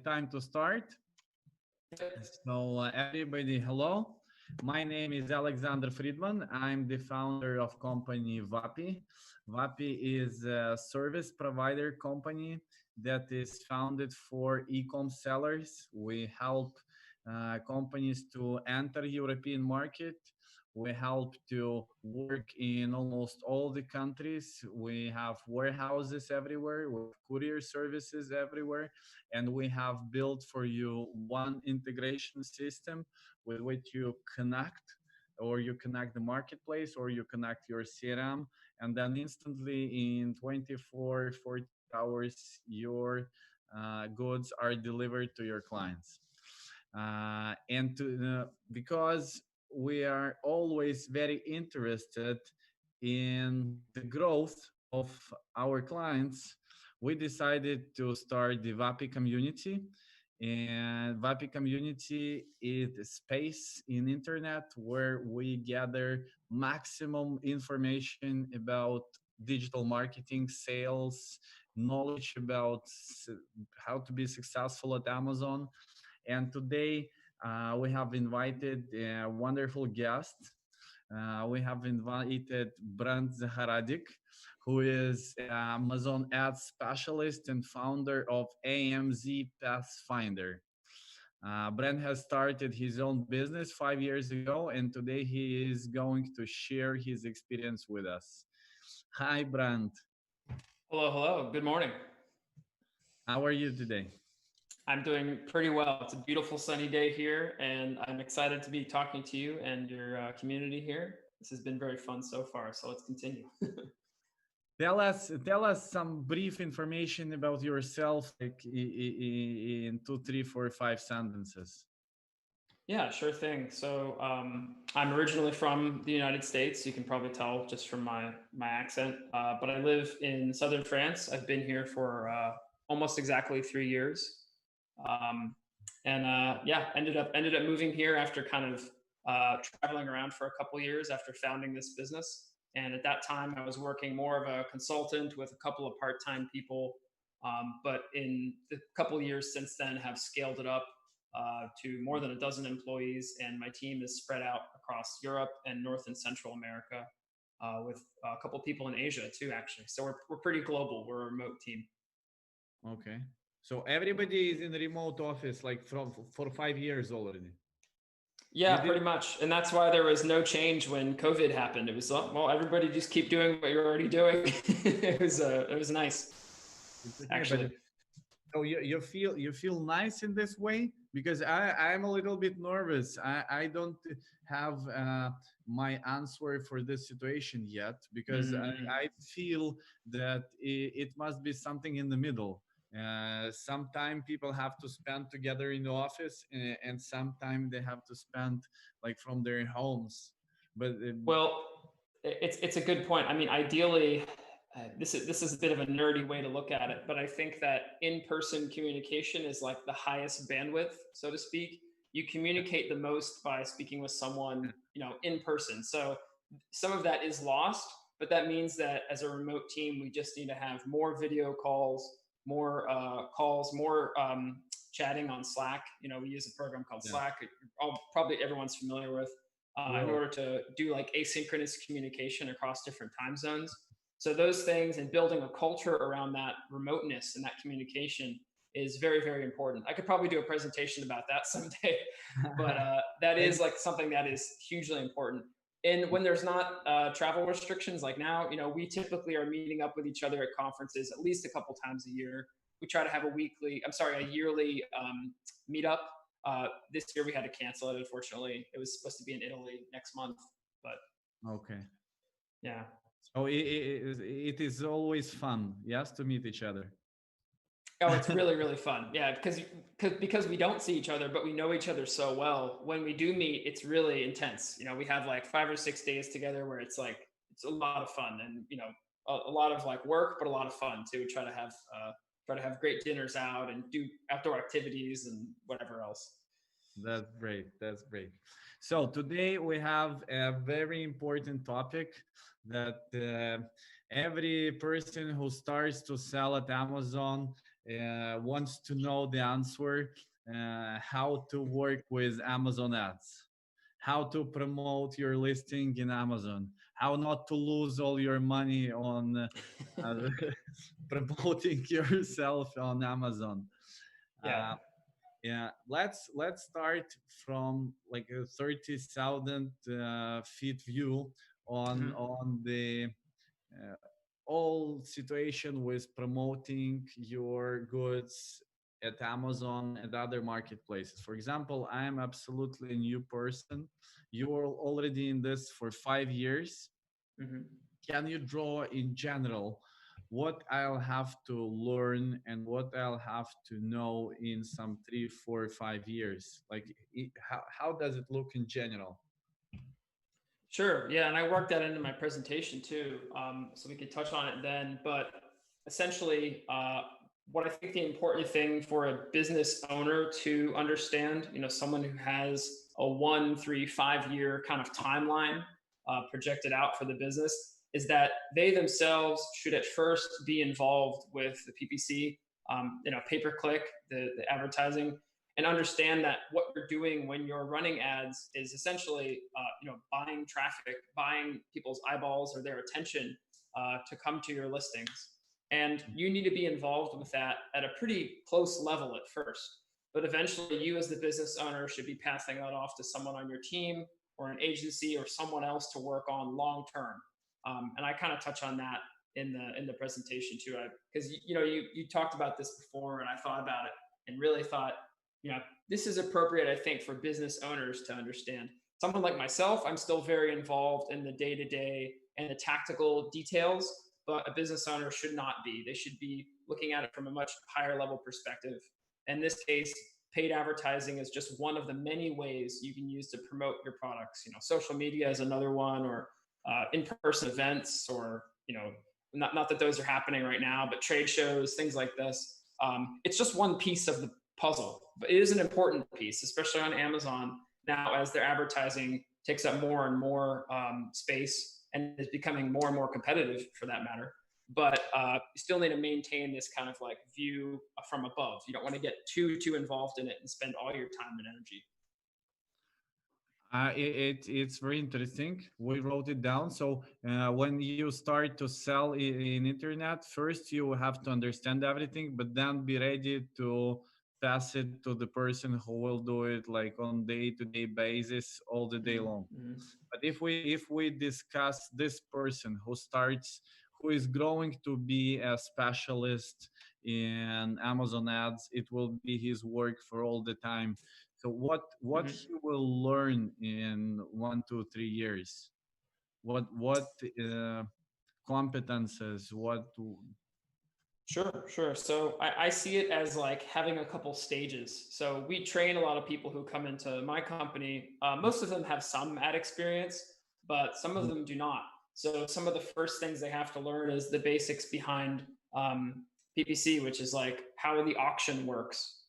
Time to start. So, everybody, hello. My name is Alexander Fridman. I'm the founder of company WAPI. WAPI is a service provider company that is founded for e-com sellers. We help companies to enter European market. We help to work in almost all the countries. We have warehouses everywhere, we have courier services everywhere, and we have built for you one integration system with which you connect, or you connect the marketplace, or you connect your CRM, and then instantly in 24, 40 hours, your goods are delivered to your clients. Because we are always very interested in the growth of our clients, we decided to start the WAPI community. And WAPI community is a space in internet where we gather maximum information about digital marketing, sales, knowledge about how to be successful at Amazon. And today we have invited a wonderful guest. We have invited Brent Zahradnik, who is an Amazon ads specialist and founder of AMZ Pathfinder. Brent has started his own business 5 years ago, and today he is going to share his experience with us. Hi, Brent. Hello, hello. Good morning. How are you today? I'm doing pretty well. It's a beautiful sunny day here, and I'm excited to be talking to you and your community here. This has been very fun so far, so let's continue. Tell us some brief information about yourself, like in 2, 3, 4, 5 sentences. Yeah, sure thing. So I'm originally from the United States. You can probably tell just from my accent, but I live in southern France. I've been here for almost exactly 3 years. Ended up moving here after kind of traveling around for a couple years after founding this business. And at that time, I was working more of a consultant with a couple of part-time people. But in the couple of years since then, have scaled it up to more than a dozen employees, and my team is spread out across Europe and North and Central America, with a couple people in Asia too, actually. So we're pretty global. We're a remote team. Okay. So everybody is in the remote office like for 5 years already. Yeah, pretty much. And that's why there was no change when COVID happened. It was, well, everybody just keep doing what you're already doing. It was nice, actually. So you feel nice in this way? Because I'm a little bit nervous. I don't have my answer for this situation yet, because I feel that it must be something in the middle. Sometime people have to spend together in the office, and sometime they have to spend like from their homes. But well, it's a good point. I mean, ideally, this is a bit of a nerdy way to look at it, but I think that in-person communication is like the highest bandwidth, so to speak. You communicate the most by speaking with someone, in person. So some of that is lost, but that means that as a remote team, we just need to have more video calls, more chatting on Slack. We use a program called Slack. Probably everyone's familiar with, in order to do like asynchronous communication across different time zones. So those things, and building a culture around that remoteness and that communication is very, very important. I could probably do a presentation about that someday, but that is like something that is hugely important. And when there's not travel restrictions like now, we typically are meeting up with each other at conferences at least a couple times a year. We try to have a yearly meetup. This year we had to cancel it, unfortunately. It was supposed to be in Italy next month, but okay. Yeah. So it is always fun, yes, to meet each other. Oh, it's really, really fun. Yeah, because we don't see each other, but we know each other so well. When we do meet, it's really intense. We have like 5 or 6 days together where it's a lot of fun, and a lot of like work, but a lot of fun too. We try to have great dinners out and do outdoor activities and whatever else. That's great. That's great. So today we have a very important topic that every person who starts to sell at Amazon wants to know the answer, how to work with Amazon ads, how to promote your listing in Amazon, how not to lose all your money on promoting yourself on Amazon. Yeah. Yeah, let's start from like a 30,000 feet view Mhm. on the uh, all situation with promoting your goods at Amazon and other marketplaces. For example, I am absolutely a new person. You're already in this for 5 years. Mhm. Can you draw in general what I'll have to learn and what I'll have to know in some 3, 4, 5 years? Like, how does it look in general? Sure. Yeah, and I worked that into my presentation too, so we could touch on it then. But essentially, what I think the important thing for a business owner to understand, someone who has a 1, 3, 5 year kind of timeline projected out for the business, is that they themselves should at first be involved with the PPC, pay per click, the advertising, and understand that what you're doing when you're running ads is essentially buying traffic, buying people's eyeballs or their attention to come to your listings. And you need to be involved with that at a pretty close level at first. But eventually, you as the business owner should be passing that off to someone on your team or an agency or someone else to work on long term. And I kind of touch on that in the presentation too, because you talked about this before, and I thought about it and really thought, this is appropriate, I think, for business owners to understand. Someone like myself, I'm still very involved in the day to day and the tactical details, but a business owner should not be. They should be looking at it from a much higher level perspective. In this case, paid advertising is just one of the many ways you can use to promote your products. Social media is another one, or in-person events, or not that those are happening right now, but trade shows, things like this. It's just one piece of the puzzle, but it is an important piece, especially on Amazon now, as their advertising takes up more and more space and is becoming more and more competitive for that matter. But you still need to maintain this kind of like view from above. You don't want to get too involved in it and spend all your time and energy. It's very interesting. We wrote it down. So when you start to sell in internet, first you have to understand everything, but then be ready to pass it to the person who will do it like on day-to-day basis all the day long. Mm-hmm. But if we discuss this person who is growing to be a specialist in Amazon ads, it will be his work for all the time. So what Mm-hmm. he will learn in 1, 2, 3 years? What competences? What? Sure. So I see it as like having a couple stages. So we train a lot of people who come into my company. Most of them have some ad experience, but some of them do not. So some of the first things they have to learn is the basics behind PPC, which is like how the auction works.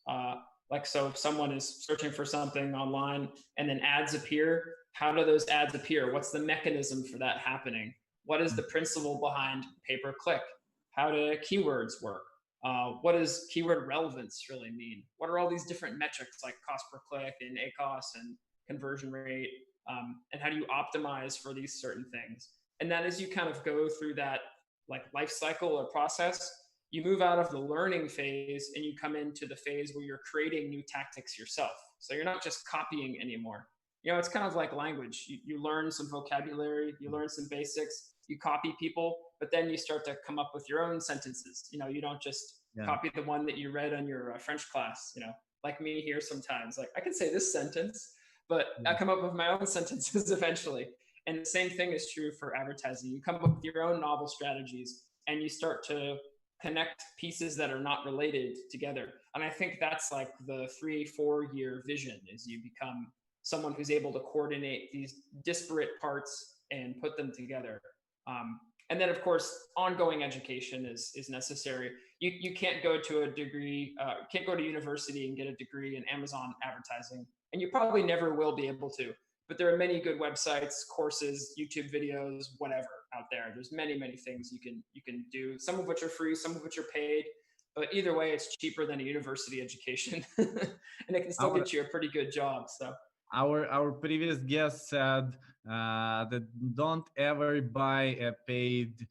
Like, so if someone is searching for something online and then ads appear, how do those ads appear? What's the mechanism for that happening? What is the principle behind pay-per-click? How do keywords work? What does keyword relevance really mean? What are all these different metrics like cost per click and ACoS and conversion rate? And how do you optimize for these certain things? And then as you kind of go through that like life cycle or process, you move out of the learning phase and you come into the phase where you're creating new tactics yourself. So you're not just copying anymore. It's kind of like language. You learn some vocabulary, you learn some basics, you copy people, but then you start to come up with your own sentences. You don't just Yeah. copy the one that you read on your French class, like me here sometimes. Like, I can say this sentence, but I come up with my own sentences eventually. And the same thing is true for advertising. You come up with your own novel strategies and you start to connect pieces that are not related together. And I think that's like the 3-4 year vision, is you become someone who's able to coordinate these disparate parts and put them together. And then, of course, ongoing education is necessary. You can't go to a degree, can't go to university and get a degree in Amazon advertising, and you probably never will be able to. But there are many good websites, courses, YouTube videos, whatever out there. There's many things you can do. Some of which are free, some of which are paid. But either way, it's cheaper than a university education, and it can still Our get you a pretty good job. So our previous guest said that don't ever buy a paid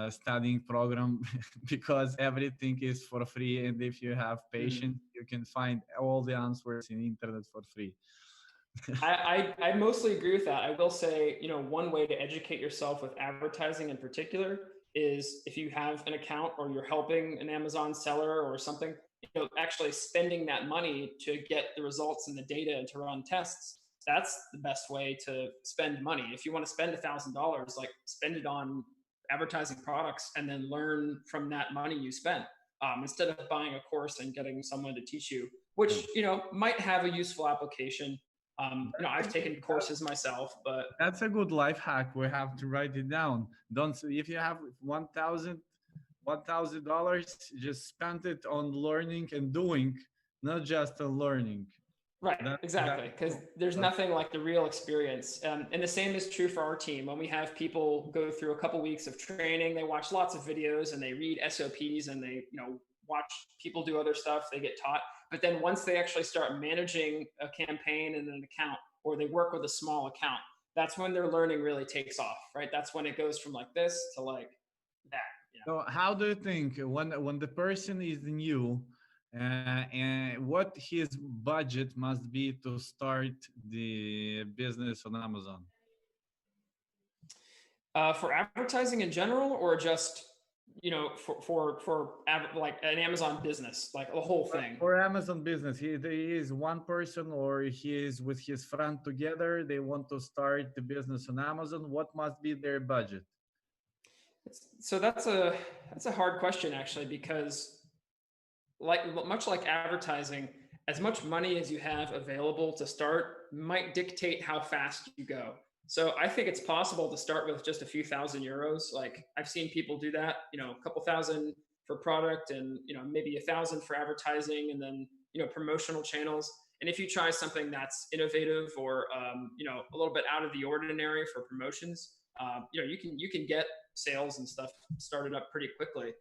studying program because everything is for free, and if you have patience, you can find all the answers in internet for free. I mostly agree with that. I will say, one way to educate yourself with advertising in particular is if you have an account or you're helping an Amazon seller or something, actually spending that money to get the results and the data and to run tests. That's the best way to spend money. If you want to spend $1,000, like spend it on advertising products and then learn from that money you spent, instead of buying a course and getting someone to teach you, which might have a useful application. I've taken courses myself, but That's a good life hack. We have to write it down. Don't if you have $1,000, just spend it on learning and doing, not just on learning. right, exactly, because there's nothing like the real experience. And the same is true for our team. When we have people go through a couple weeks of training, they watch lots of videos and they read SOPs and they watch people do other stuff. They get taught. But then once they actually start managing a campaign and an account, or they work with a small account, that's when their learning really takes off, right? That's when it goes from like this to like that. So how do you think when the person is new, and what his budget must be to start the business on Amazon? For advertising in general, or just like an Amazon business, like the whole thing? For Amazon business, he is one person or he is with his friend together. They want to start the business on Amazon. What must be their budget? So that's a hard question actually, because much like advertising, as much money as you have available to start might dictate how fast you go. So I think it's possible to start with just a few €1,000. Like I've seen people do that, a couple thousand for product and, maybe 1,000 for advertising and then, promotional channels. And if you try something that's innovative or, a little bit out of the ordinary for promotions, you can get sales and stuff started up pretty quickly.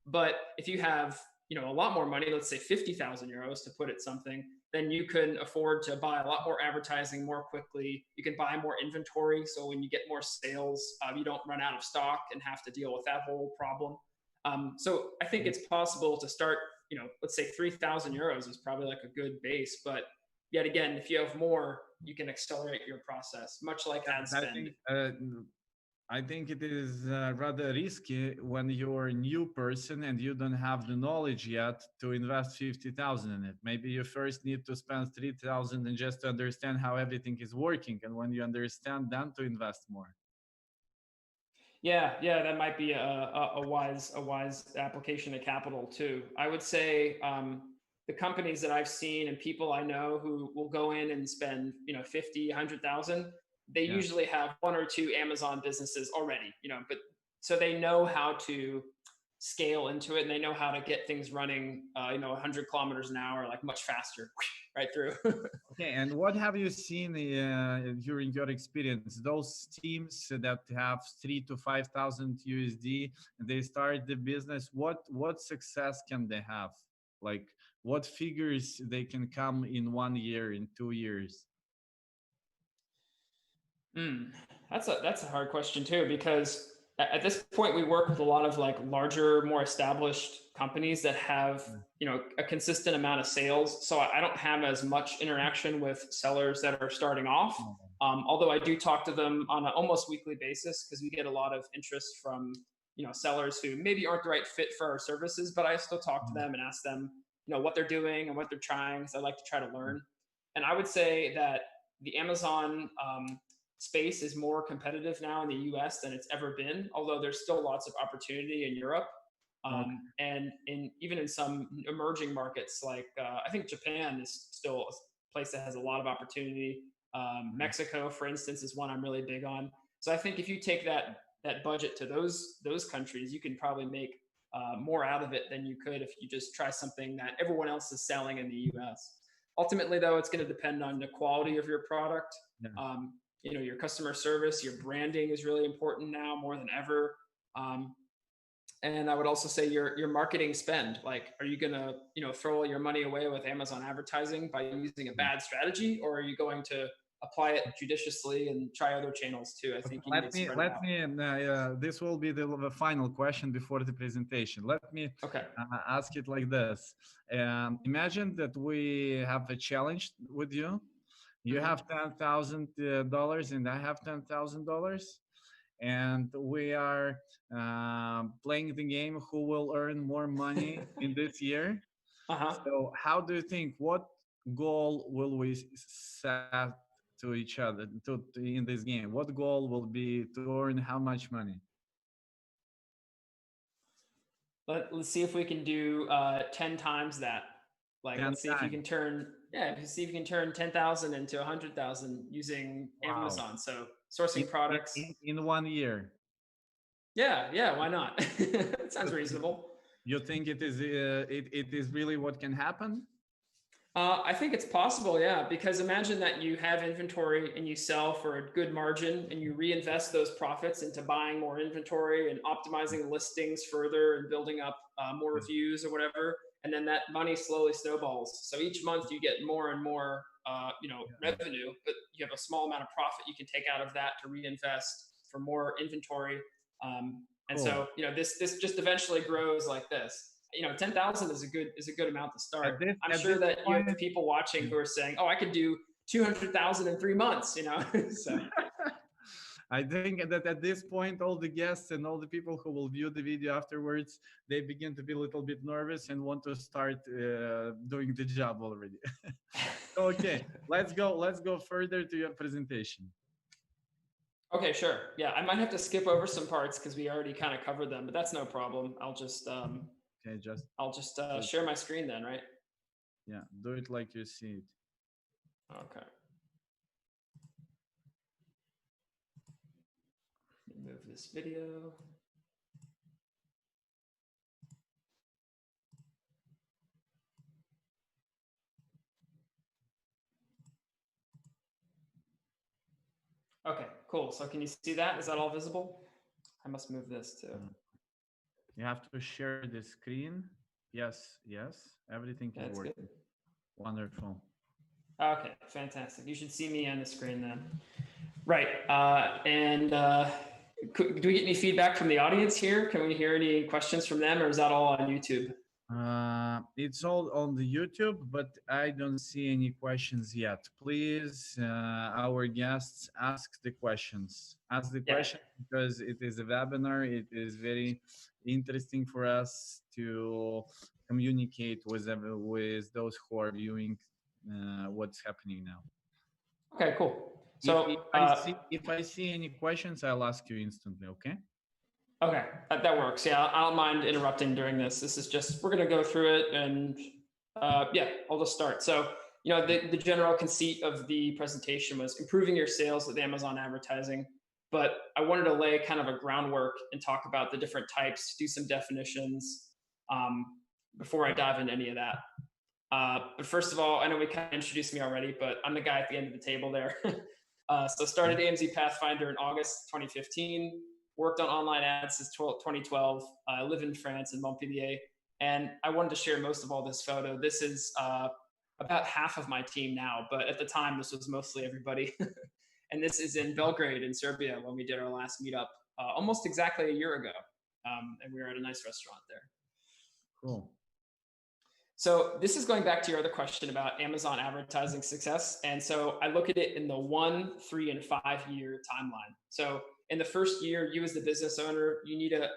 But if you have, a lot more money, let's say 50,000 euros to put at something, then you can afford to buy a lot more advertising more quickly. You can buy more inventory. So when you get more sales, you don't run out of stock and have to deal with that whole problem. So I think it's possible to start, let's say 3,000 euros is probably like a good base. But yet again, if you have more, you can accelerate your process, much like ad spend. I think it is rather risky when you're a new person and you don't have the knowledge yet to invest 50,000 in it. Maybe you first need to spend 3,000 and just to understand how everything is working. And when you understand, then to invest more. Yeah, that might be a wise application of capital too. I would say the companies that I've seen and people I know who will go in and spend 50, 100,000. They usually have one or two Amazon businesses already, but so they know how to scale into it and they know how to get things running, 100 kilometers an hour, like much faster, right through. Okay, and what have you seen during your experience? Those teams that have 3,000 to 5,000 USD, they start the business. What success can they have? Like what figures they can come in 1 year, in 2 years? That's a hard question too, because at this point we work with a lot of like larger, more established companies that have a consistent amount of sales. So I don't have as much interaction with sellers that are starting off. Although I do talk to them on an almost weekly basis because we get a lot of interest from sellers who maybe aren't the right fit for our services, but I still talk to them and ask them what they're doing and what they're trying. So I like to try to learn. And I would say that the Amazon space is more competitive now in the US than it's ever been, although there's still lots of opportunity in Europe. And even in some emerging markets, like I think Japan is still a place that has a lot of opportunity. Mexico, for instance, is one I'm really big on. So I think if you take that budget to those countries, you can probably make more out of it than you could if you just try something that everyone else is selling in the US. Ultimately, though, it's going to depend on the quality of your product. Your customer service, your branding is really important now more than ever. And I would also say your marketing spend. Like, are you gonna, throw all your money away with Amazon advertising by using a bad strategy, or are you going to apply it judiciously and try other channels too? I think you need to spread it out. This will be the final question before the presentation. Let me Okay. ask it like this. Imagine that we have a challenge with you. You have $10,000 and I have $10,000, and we are playing the game who will earn more money in this year. So how do you think, what goal will we set to each other in this game? What goal will be to earn how much money? Let's see if we can do 10 times that. Like, let's see if you can turn, see if you can turn 10,000 into 100,000 using Amazon. So sourcing products in 1 year. Yeah, why not? It sounds reasonable. You think it is really what can happen? I think it's possible, yeah, because imagine that you have inventory and you sell for a good margin and you reinvest those profits into buying more inventory and optimizing listings further and building up more reviews or whatever. And then that money slowly snowballs. So each month you get more and more, revenue, but you have a small amount of profit you can take out of that to reinvest for more inventory. And so, this just eventually grows like this. 10,000 is a good amount to start. I'm sure that you have people watching who are saying, "Oh, I could do 200,000 in 3 months." So I think that at this point, all the guests and all the people who will view the video afterwards, they begin to be a little bit nervous and want to start doing the job already. Okay, let's go further to your presentation. Okay, sure. Yeah, I might have to skip over some parts because we already kind of covered them, but that's no problem. I'll just share my screen then, right? Yeah, do it like you see it. Okay. Move this video. Okay, cool. So can you see that? Is that all visible? I must move this too. You have to share the screen. Yes. Everything is working. Good. Wonderful. Okay, fantastic. You should see me on the screen then. Right. Do we get any feedback from the audience here? Can we hear any questions from them, or is that all on YouTube? It's all on the YouTube, but I don't see any questions yet. Please, our guests, ask the questions. Ask the questions because it is a webinar. It is very interesting for us to communicate with those who are viewing what's happening now. Okay, cool. So if I see any questions, I'll ask you instantly, okay? Okay, that works. Yeah, I don't mind interrupting during this. This is just, we're going to go through it and I'll just start. So, the general conceit of the presentation was improving your sales with Amazon advertising, but I wanted to lay kind of a groundwork and talk about the different types, do some definitions before I dive into any of that. But first of all, I know we kind of introduced me already, but I'm the guy at the end of the table there. So started AMZ Pathfinder in August 2015. Worked on online ads since 2012. I live in France, in Montpellier, and I wanted to share most of all this photo. This is about half of my team now, but at the time, this was mostly everybody. And this is in Belgrade in Serbia when we did our last meetup almost exactly a year ago. And we were at a nice restaurant there. Cool. So this is going back to your other question about Amazon advertising success. And so I look at it in the 1, 3, and 5 year timeline. So in the first year, you as the business owner, you need to,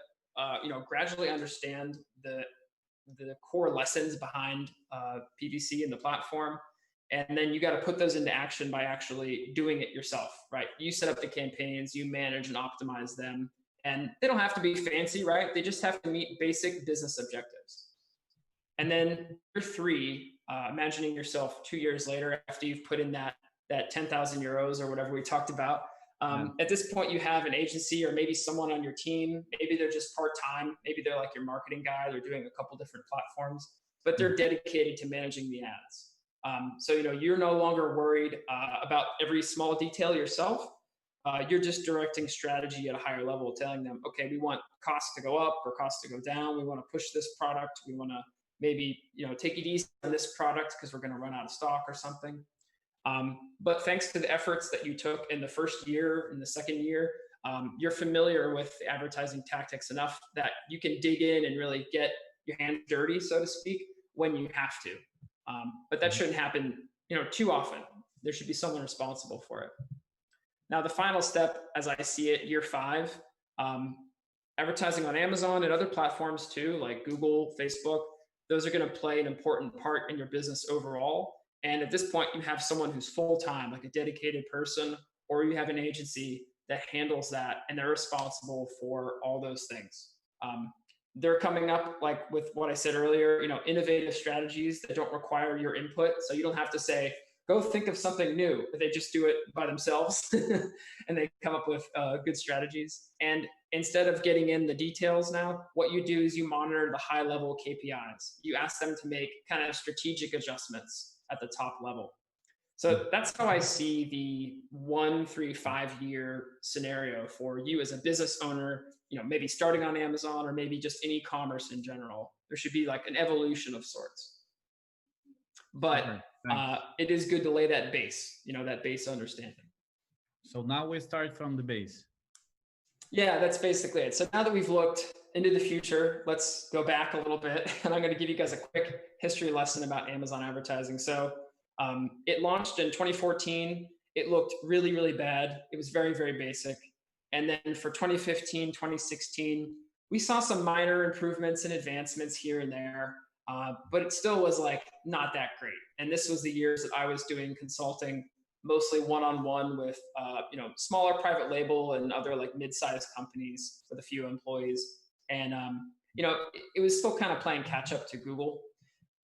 gradually understand the core lessons behind PPC and the platform. And then you got to put those into action by actually doing it yourself, right? You set up the campaigns, you manage and optimize them. And they don't have to be fancy, right? They just have to meet basic business objectives. And then year 3, imagining yourself 2 years later after you've put in that 10,000 euros or whatever we talked about. At this point, you have an agency or maybe someone on your team. Maybe they're just part-time. Maybe they're like your marketing guy. They're doing a couple different platforms, but they're dedicated to managing the ads. So, you're no longer worried about every small detail yourself. you're just directing strategy at a higher level, telling them, okay, we want costs to go up or costs to go down. We want to push this product. We want to maybe, take it easy on this product because we're going to run out of stock or something. But thanks to the efforts that you took in the first year, in the second year, you're familiar with the advertising tactics enough that you can dig in and really get your hands dirty, so to speak, when you have to. But that shouldn't happen, too often. There should be someone responsible for it. Now, the final step, as I see it, year 5, advertising on Amazon and other platforms too, like Google, Facebook, those are going to play an important part in your business overall. And at this point, you have someone who's full-time, like a dedicated person, or you have an agency that handles that, and they're responsible for all those things. They're coming up, like with what I said earlier, innovative strategies that don't require your input. So you don't have to say, go think of something new. They just do it by themselves and they come up with good strategies. And instead of getting in the details now, what you do is you monitor the high level KPIs. You ask them to make kind of strategic adjustments at the top level. So that's how I see the 1, 3, 5 year scenario for you as a business owner, maybe starting on Amazon or maybe just in e-commerce in general. There should be like an evolution of sorts. But it is good to lay that base, that base understanding. So now we start from the base. Yeah, that's basically it. So now that we've looked into the future, let's go back a little bit. And I'm going to give you guys a quick history lesson about Amazon advertising. So it launched in 2014. It looked really, really bad. It was very, very basic. And then for 2015, 2016, we saw some minor improvements and advancements here and there. But it still was like not that great. And this was the years that I was doing consulting, mostly one-on-one with smaller private label and other like mid-sized companies with a few employees. And it was still kind of playing catch up to Google.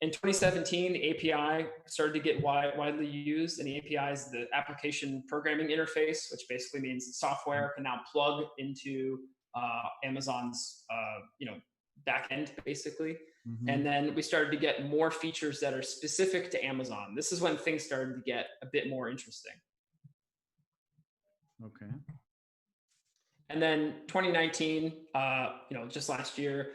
In 2017, the API started to get widely used, and the API is the application programming interface, which basically means software can now plug into Amazon's backend, basically. Mm-hmm. And then we started to get more features that are specific to Amazon. This is when things started to get a bit more interesting. Okay. And then 2019, just last year,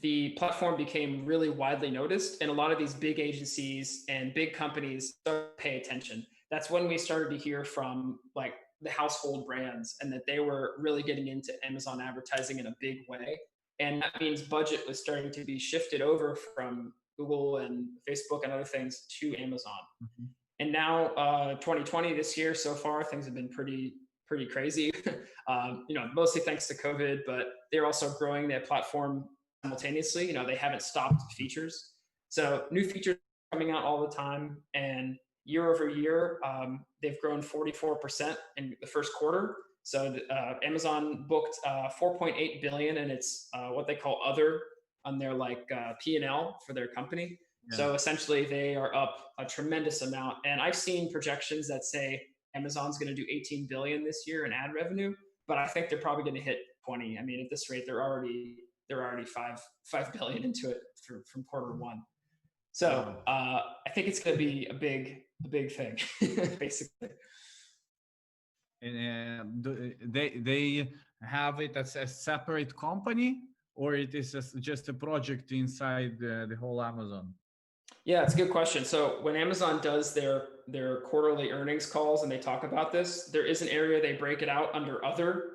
the platform became really widely noticed, and a lot of these big agencies and big companies started to pay attention. That's when we started to hear from like the household brands, and that they were really getting into Amazon advertising in a big way. And that means budget was starting to be shifted over from Google and Facebook and other things to Amazon. Mm-hmm. And now 2020, this year so far, things have been pretty crazy, mostly thanks to COVID, but they're also growing their platform simultaneously. They haven't stopped features. So new features are coming out all the time, and year over year, they've grown 44% in the first quarter. So Amazon booked 4.8 billion, and it's what they call other on their like P&L for their company. Yeah. So essentially, they are up a tremendous amount. And I've seen projections that say Amazon's going to do 18 billion this year in ad revenue, but I think they're probably going to hit 20. I mean, at this rate, they're already 5 billion into it from quarter 1. So I think it's going to be a big thing, basically. And they have it as a separate company, or it is just a project inside the whole Amazon? Yeah, it's a good question. So when Amazon does their quarterly earnings calls and they talk about this, there is an area they break it out under other.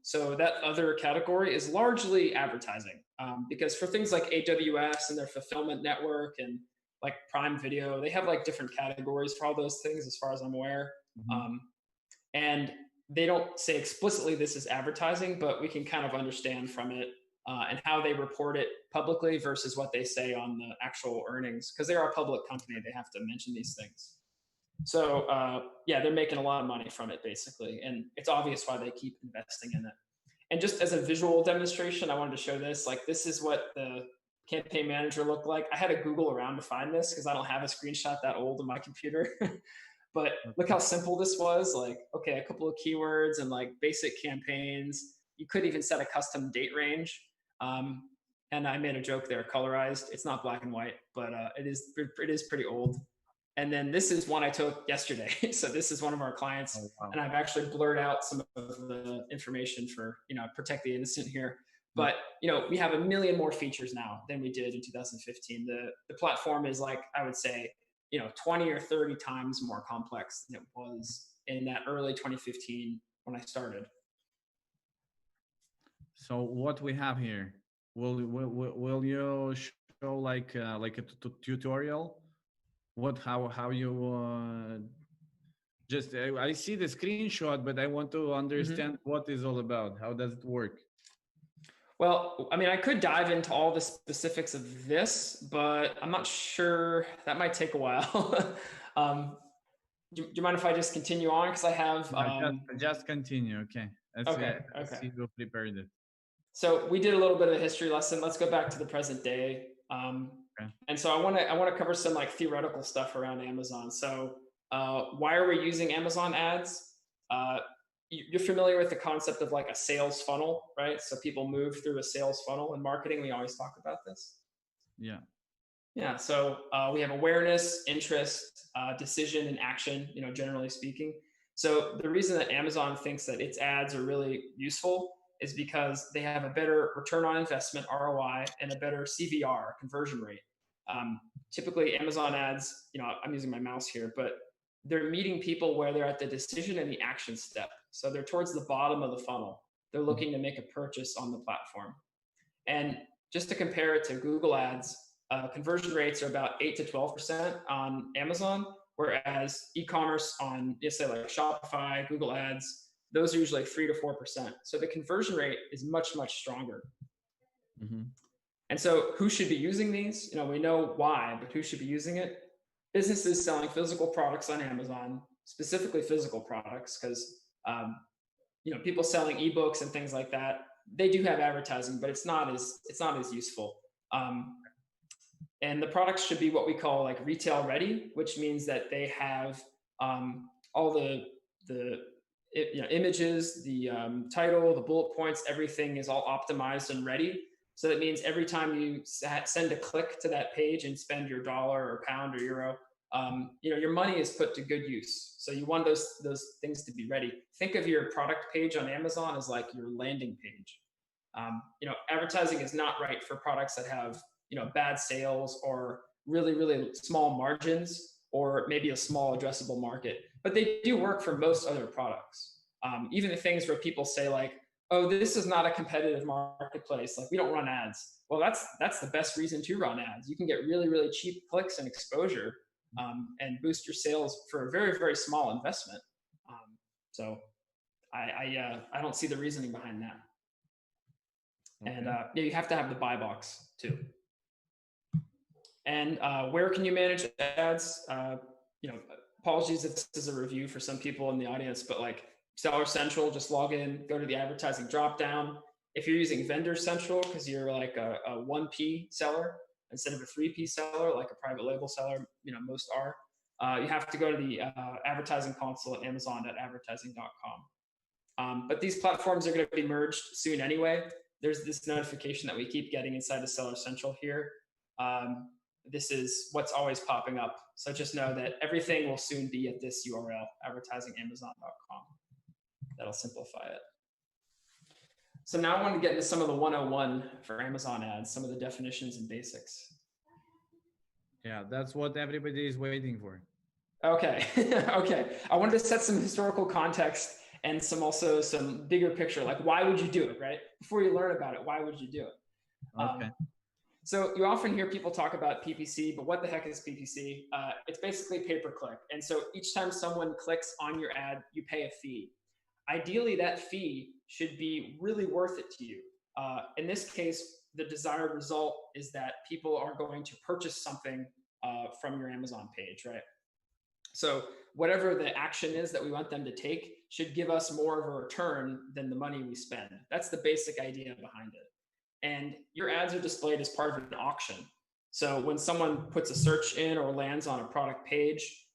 So that other category is largely advertising, because for things like AWS and their fulfillment network and like Prime Video, they have like different categories for all those things as far as I'm aware. Mm-hmm. And they don't say explicitly this is advertising, but we can kind of understand from it and how they report it publicly versus what they say on the actual earnings, because they're a public company. They have to mention these things. So they're making a lot of money from it, basically. And it's obvious why they keep investing in it. And just as a visual demonstration, I wanted to show this. Like, this is what the campaign manager looked like. I had to Google around to find this because I don't have a screenshot that old on my computer. But look how simple this was. Like, okay, a couple of keywords and like basic campaigns. You could even set a custom date range. And I made a joke there, colorized. It's not black and white, but it is pretty old. And then this is one I took yesterday. So this is one of our clients, Oh, wow. and I've actually blurred out some of the information for, protect the innocent here. Mm. But, we have a million more features now than we did in 2015. The platform is like, I would say, 20 or 30 times more complex than it was in that early 2015 when I started. So what we have here, will you show like a tutorial? How you just I see the screenshot, but I want to understand what is all about. How does it work? Well, I mean, I could dive into all the specifics of this, but I'm not sure. That might take a while. Do you mind if I just continue on? Because I have. Just continue. Okay. Okay. See who prepared it. So we did a little bit of a history lesson. Let's go back to the present day. Okay. And so I want to cover some like theoretical stuff around Amazon. So why are we using Amazon ads? You're familiar with the concept of like a sales funnel, right? So people move through a sales funnel in marketing. We always talk about this. Yeah. Yeah. So we have awareness, interest, decision, and action, generally speaking. So the reason that Amazon thinks that its ads are really useful is because they have a better return on investment, ROI, and a better CVR, conversion rate. Typically, Amazon ads, I'm using my mouse here, but they're meeting people where they're at the decision and the action step. So they're towards the bottom of the funnel. They're looking to make a purchase on the platform. And just to compare it to Google ads, conversion rates are about 8 to 12% on Amazon, whereas e-commerce on, say like Shopify, Google ads, those are usually 3 to 4%. So the conversion rate is much, much stronger. Mm-hmm. And so who should be using these? We know why, but who should be using it? Businesses selling physical products on Amazon, specifically physical products, because people selling ebooks and things like that, they do have advertising, but it's not as useful. And the products should be what we call like retail ready, which means that they have all the images, the title, the bullet points, everything is all optimized and ready. So that means every time you send a click to that page and spend your dollar or pound or euro, your money is put to good use. So you want those things to be ready. Think of your product page on Amazon as like your landing page. Advertising is not right for products that have bad sales or really, really small margins or maybe a small addressable market. But they do work for most other products. Even the things where people say like, oh, this is not a competitive marketplace. Like we don't run ads. Well, that's the best reason to run ads. You can get really, really cheap clicks and exposure and boost your sales for a very, very small investment. So I don't see the reasoning behind that. Okay. And you have to have the buy box too. And where can you manage ads? Apologies if this is a review for some people in the audience, but like Seller Central, just log in, go to the advertising dropdown. If you're using Vendor Central, because you're like a 1P seller instead of a 3P seller, like a private label seller, most are, you have to go to the advertising console at amazon.advertising.com. But these platforms are going to be merged soon anyway. There's this notification that we keep getting inside of Seller Central here. This is what's always popping up. So just know that everything will soon be at this URL, advertisingamazon.com. That'll simplify it. So now I want to get into some of the 101 for Amazon ads, some of the definitions and basics. Yeah, that's what everybody is waiting for. Okay. Okay. I wanted to set some historical context and also some bigger picture, like why would you do it, right? Before you learn about it, why would you do it? Okay. So you often hear people talk about PPC, but what the heck is PPC? It's basically pay-per-click. And so each time someone clicks on your ad, you pay a fee. Ideally, that fee should be really worth it to you. In this case, the desired result is that people are going to purchase something from your Amazon page, right? So whatever the action is that we want them to take should give us more of a return than the money we spend. That's the basic idea behind it. And your ads are displayed as part of an auction. So when someone puts a search in or lands on a product page,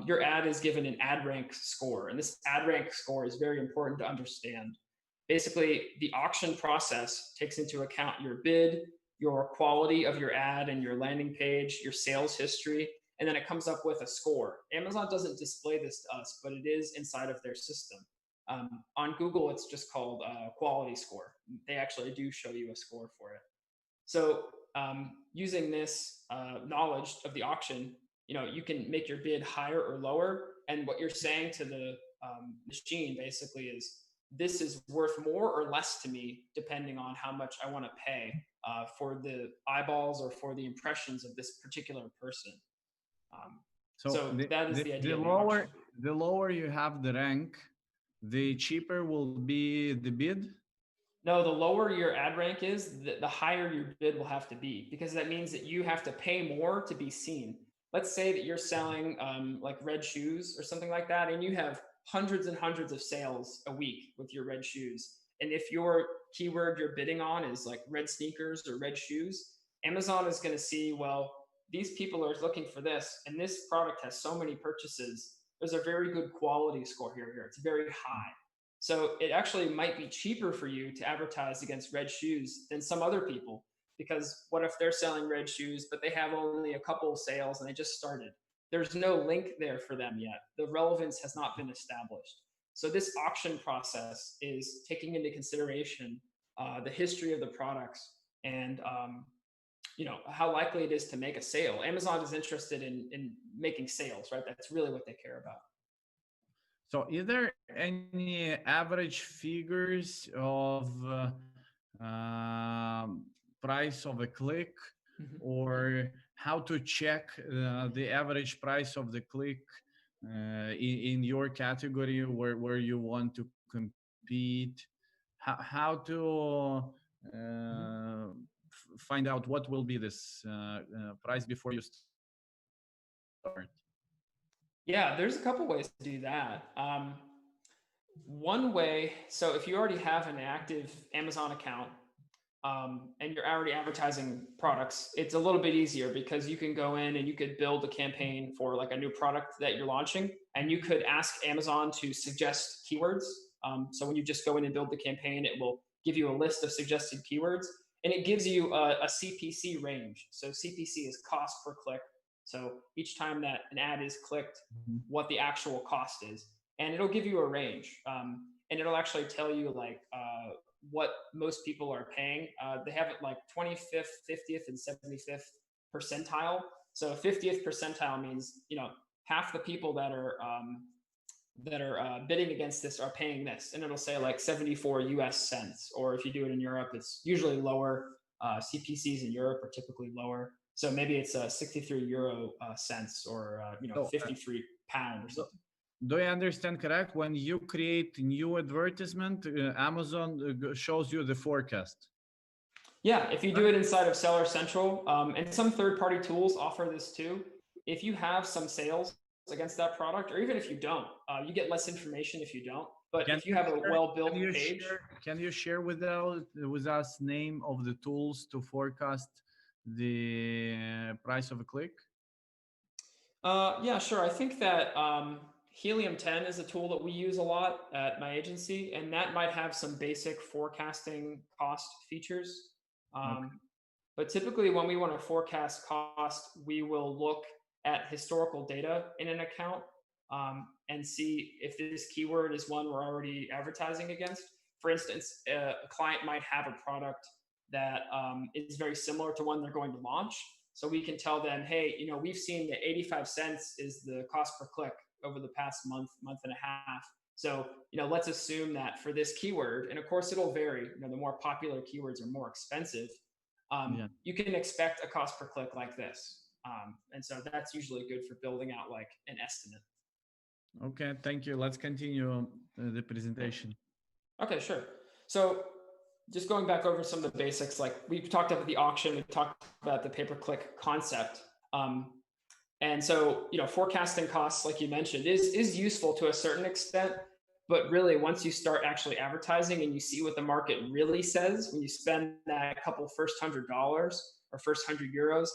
your ad is given an ad rank score. And this ad rank score is very important to understand. Basically, the auction process takes into account your bid, your quality of your ad and your landing page, your sales history, and then it comes up with a score. Amazon doesn't display this to us, but it is inside of their system. On Google, it's just called quality score. They actually do show you a score for it. So using this knowledge of the auction, you can make your bid higher or lower. And what you're saying to the machine basically is, this is worth more or less to me, depending on how much I want to pay for the eyeballs or for the impressions of this particular person. So that is the idea. The lower you have the rank, the cheaper will be the bid. No, the lower your ad rank is, the higher your bid will have to be, because that means that you have to pay more to be seen. Let's say that you're selling like red shoes or something like that, and you have hundreds and hundreds of sales a week with your red shoes. And if your keyword you're bidding on is like red sneakers or red shoes, Amazon is going to see, well, these people are looking for this, and this product has so many purchases. There's a very good quality score here. It's very high. So it actually might be cheaper for you to advertise against red shoes than some other people, because what if they're selling red shoes, but they have only a couple of sales and they just started? There's no link there for them yet. The relevance has not been established. So this auction process is taking into consideration the history of the products and how likely it is to make a sale. Amazon is interested in making sales, right? That's really what they care about. So is there any average figures of price of a click, or how to check the average price of the click in your category where you want to compete? How to find out what will be this price before you start? Yeah, there's a couple ways to do that. One way, so if you already have an active Amazon account and you're already advertising products, it's a little bit easier, because you can go in and you could build a campaign for like a new product that you're launching, and you could ask Amazon to suggest keywords. So when you just go in and build the campaign, it will give you a list of suggested keywords, and it gives you a CPC range. So CPC is cost per click. So each time that an ad is clicked, what the actual cost is, and it'll give you a range, and it'll actually tell you like what most people are paying. They have it like 25th, 50th, and 75th percentile. So 50th percentile means half the people that are bidding against this are paying this, and it'll say like 74 US cents. Or if you do it in Europe, it's usually lower. CPCs in Europe are typically lower. So maybe it's 63 euro cents, or 53 pound or something. Do I understand correct? When you create new advertisement, Amazon shows you the forecast. Yeah, if you do it inside of Seller Central, and some third-party tools offer this too. If you have some sales against that product, or even if you don't, you get less information if you don't. But if you have a well-built page, can you share with us name of the tools to forecast the price of a click? Yeah, sure. I think that Helium 10 is a tool that we use a lot at my agency, and that might have some basic forecasting cost features. Okay. But typically when we want to forecast cost, we will look at historical data in an account and see if this keyword is one we're already advertising against. For instance, a client might have a product that is very similar to one they're going to launch. So we can tell them, hey, we've seen that 85 cents is the cost per click over the past month and a half. So, let's assume that for this keyword, and of course it'll vary, the more popular keywords are more expensive. You can expect a cost per click like this. And so that's usually good for building out like an estimate. Okay, thank you. Let's continue the presentation. Okay, sure. So just going back over some of the basics, like we've talked about the auction, we talked about the pay-per-click concept. And so, forecasting costs, like you mentioned, is useful to a certain extent. But really, once you start actually advertising and you see what the market really says, when you spend that first $100 or first €100,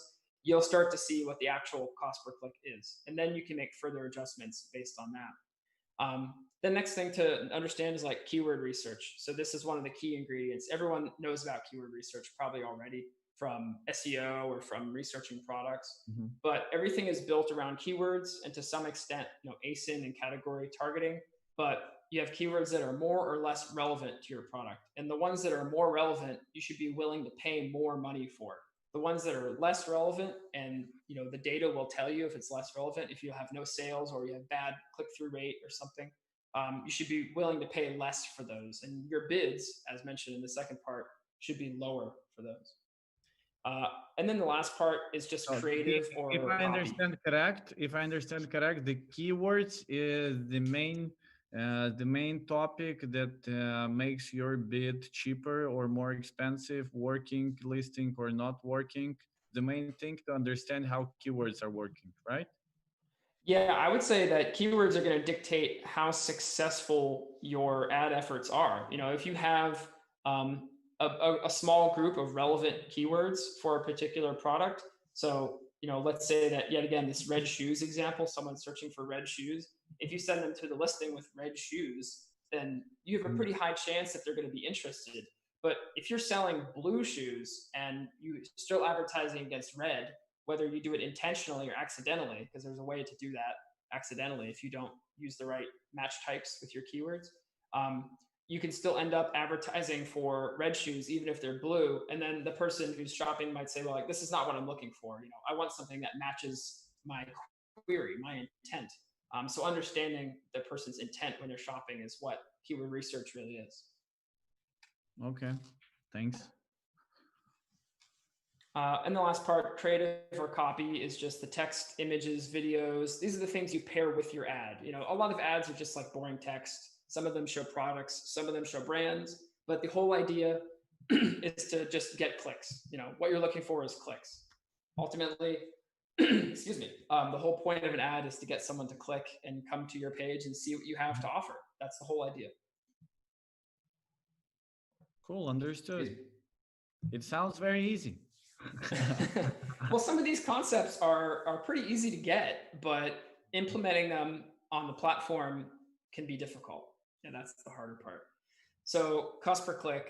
you'll start to see what the actual cost per click is. And then you can make further adjustments based on that. The next thing to understand is like keyword research. So this is one of the key ingredients. Everyone knows about keyword research probably already. from SEO or from researching products. Mm-hmm. But everything is built around keywords and to some extent, ASIN and category targeting. But you have keywords that are more or less relevant to your product. And the ones that are more relevant, you should be willing to pay more money for. The ones that are less relevant, and the data will tell you if it's less relevant, if you have no sales or you have bad click-through rate or something, you should be willing to pay less for those. And your bids, as mentioned in the second part, should be lower for those. And then the last part is just creative or if I copy. understand correct, the keywords is the main topic that makes your bid cheaper or more expensive, working, listing, or not working. The main thing to understand how keywords are working, right? Yeah, I would say that keywords are going to dictate how successful your ad efforts are. If you have a small group of relevant keywords for a particular product, so let's say that yet again this red shoes example, someone's searching for red shoes. If you send them to the listing with red shoes, then you have a pretty high chance that they're going to be interested. But if you're selling blue shoes and you're still advertising against red, whether you do it intentionally or accidentally, because there's a way to do that accidentally if you don't use the right match types with your keywords, you can still end up advertising for red shoes even if they're blue. And then the person who's shopping might say, well, like, this is not what I'm looking for. I want something that matches my query, my intent. So understanding the person's intent when they're shopping is what keyword research really is. Okay, thanks. And the last part, creative or copy, is just the text, images, videos. These are the things you pair with your ad. A lot of ads are just like boring text. Some of them show products, some of them show brands, but the whole idea is to just get clicks. What you're looking for is clicks. Ultimately, excuse me, the whole point of an ad is to get someone to click and come to your page and see what you have to offer. That's the whole idea. Cool, understood. It sounds very easy. Well, some of these concepts are pretty easy to get, but implementing them on the platform can be difficult. And that's the harder part. So cost per click,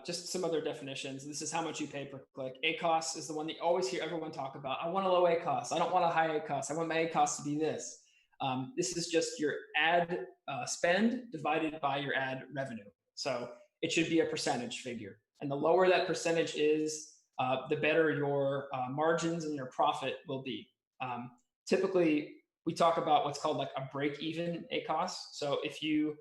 just some other definitions. This is how much you pay per click. ACOS is the one that you always hear everyone talk about. I want a low ACOS. I don't want a high ACOS. I want my ACOS to be this. This is just your ad spend divided by your ad revenue. So it should be a percentage figure. And the lower that percentage is, the better your margins and your profit will be. Typically, we talk about what's called like a break-even ACOS. So if you